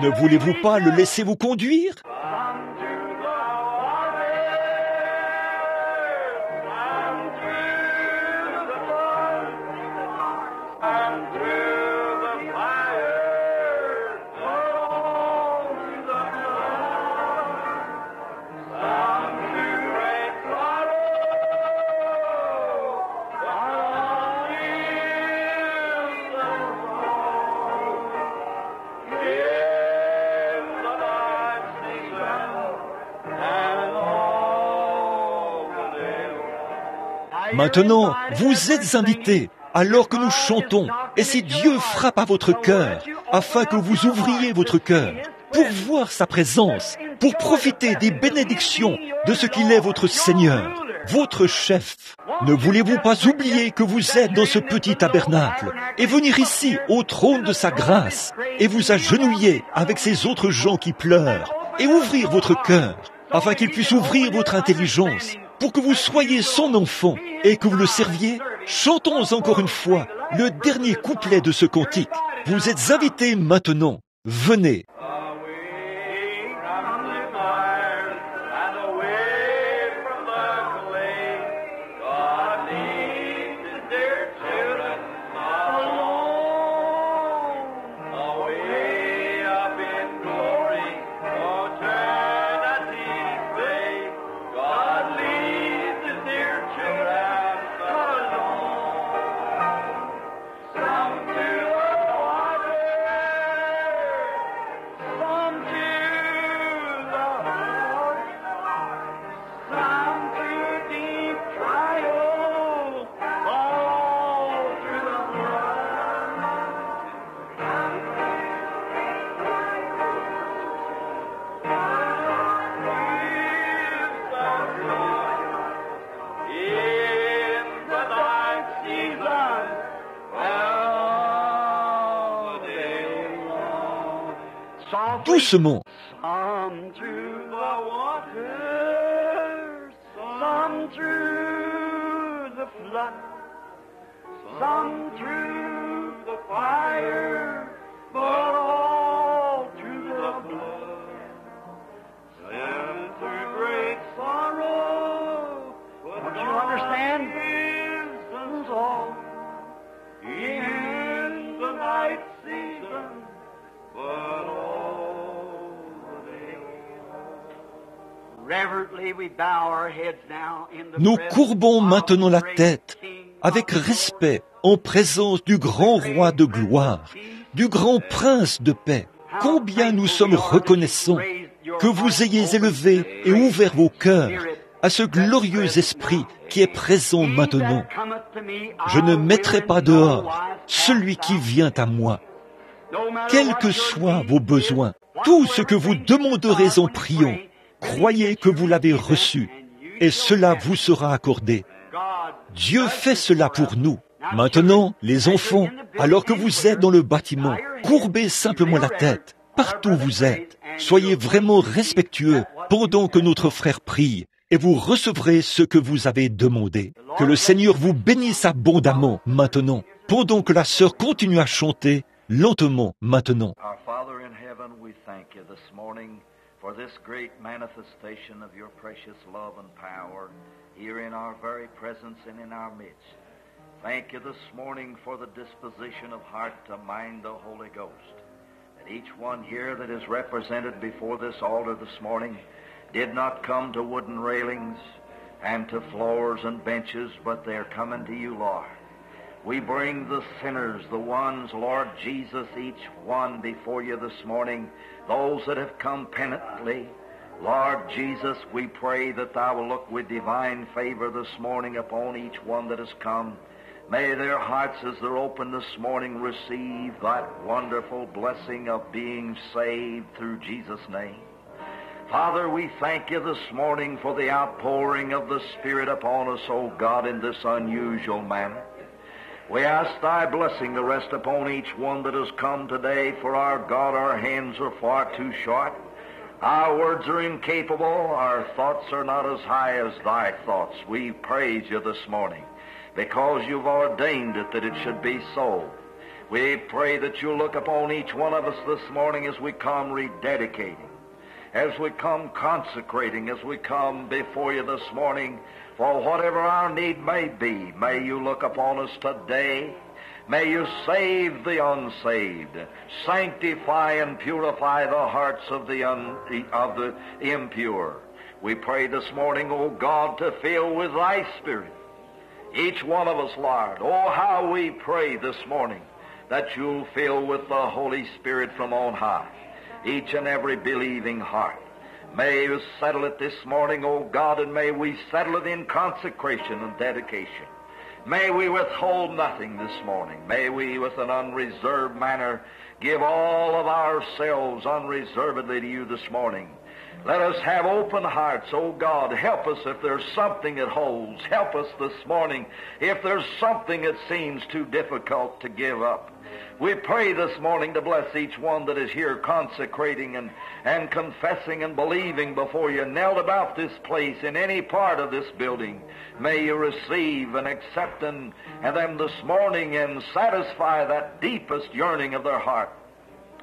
Ne voulez-vous pas le laisser vous conduire? Maintenant, vous êtes invités, alors que nous chantons, et si Dieu frappe à votre cœur, afin que vous ouvriez votre cœur, pour voir sa présence, pour profiter des bénédictions de ce qu'il est votre Seigneur, votre chef. Ne voulez-vous pas oublier que vous êtes dans ce petit tabernacle, et venir ici, au trône de sa grâce, et vous agenouiller avec ces autres gens qui pleurent, et ouvrir votre cœur, afin qu'il puisse ouvrir votre intelligence, pour que vous soyez son enfant et que vous le serviez? Chantons encore une fois le dernier couplet de ce cantique. Vous êtes invités maintenant. Venez. Doucement. Some through the waters, some through the flood, some through the fire, but all through the blood. Some through great sorrow, but you understand? Reasons all in the night season, but all. Nous courbons maintenant la tête avec respect en présence du grand roi de gloire, du grand prince de paix. Combien nous sommes reconnaissants que vous ayez élevé et ouvert vos cœurs à ce glorieux esprit qui est présent maintenant. Je ne mettrai pas dehors celui qui vient à moi. Quels que soient vos besoins, tout ce que vous demanderez en priant, croyez que vous l'avez reçu, et cela vous sera accordé. Dieu fait cela pour nous. Maintenant, les enfants, alors que vous êtes dans le bâtiment, courbez simplement la tête, partout où vous êtes. Soyez vraiment respectueux pendant que notre frère prie, et vous recevrez ce que vous avez demandé. Que le Seigneur vous bénisse abondamment maintenant, pendant que la sœur continue à chanter lentement maintenant. Our Father in heaven, we thank you this morning for this great manifestation of your precious love and power here in our very presence and in our midst. Thank you this morning for the disposition of heart to mind the Holy Ghost. That each one here that is represented before this altar this morning did not come to wooden railings and to floors and benches, but they're coming to you, Lord. We bring the sinners, the ones, Lord Jesus, each one before you this morning, those that have come penitently. Lord Jesus, we pray that Thou will look with divine favor this morning upon each one that has come. May their hearts, as they're open this morning, receive that wonderful blessing of being saved through Jesus' name. Father, we thank you this morning for the outpouring of the Spirit upon us, O God, in this unusual manner. We ask Thy blessing to rest upon each one that has come today, for our God, our hands are far too short. Our words are incapable. Our thoughts are not as high as Thy thoughts. We praise you this morning because you've ordained it that it should be so. We pray that you'll look upon each one of us this morning as we come rededicating, as we come consecrating, as we come before you this morning for whatever our need may be. May you look upon us today. May you save the unsaved, sanctify and purify the hearts of the impure. We pray this morning, O God, to fill with thy Spirit each one of us, Lord. Oh, how we pray this morning that you'll fill with the Holy Spirit from on high each and every believing heart. May you settle it this morning, O God, and may we settle it in consecration and dedication. May we withhold nothing this morning. May we, with an unreserved manner, give all of ourselves unreservedly to you this morning. Let us have open hearts, O God. Help us if there's something that holds. Help us this morning if there's something that seems too difficult to give up. We pray this morning to bless each one that is here consecrating and confessing and believing before you, knelt about this place in any part of this building. May you receive and accept them this morning and satisfy that deepest yearning of their heart.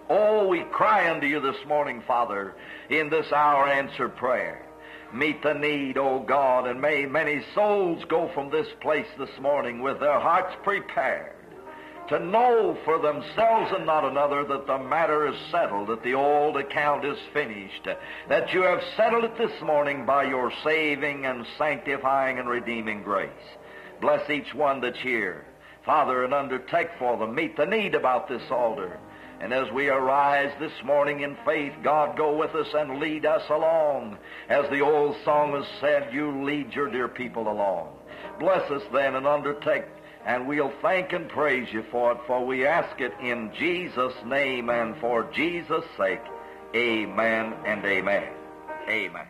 Oh, we cry unto you this morning, Father, in this hour answer prayer. Meet the need, O God, and may many souls go from this place this morning with their hearts prepared to know for themselves and not another that the matter is settled, that the old account is finished, that you have settled it this morning by your saving and sanctifying and redeeming grace. Bless each one that's here, Father, and undertake for them. Meet the need about this altar. And as we arise this morning in faith, God, go with us and lead us along. As the old song has said, you lead your dear people along. Bless us then and undertake, and we'll thank and praise you for it, for we ask it in Jesus' name and for Jesus' sake. Amen and amen. Amen.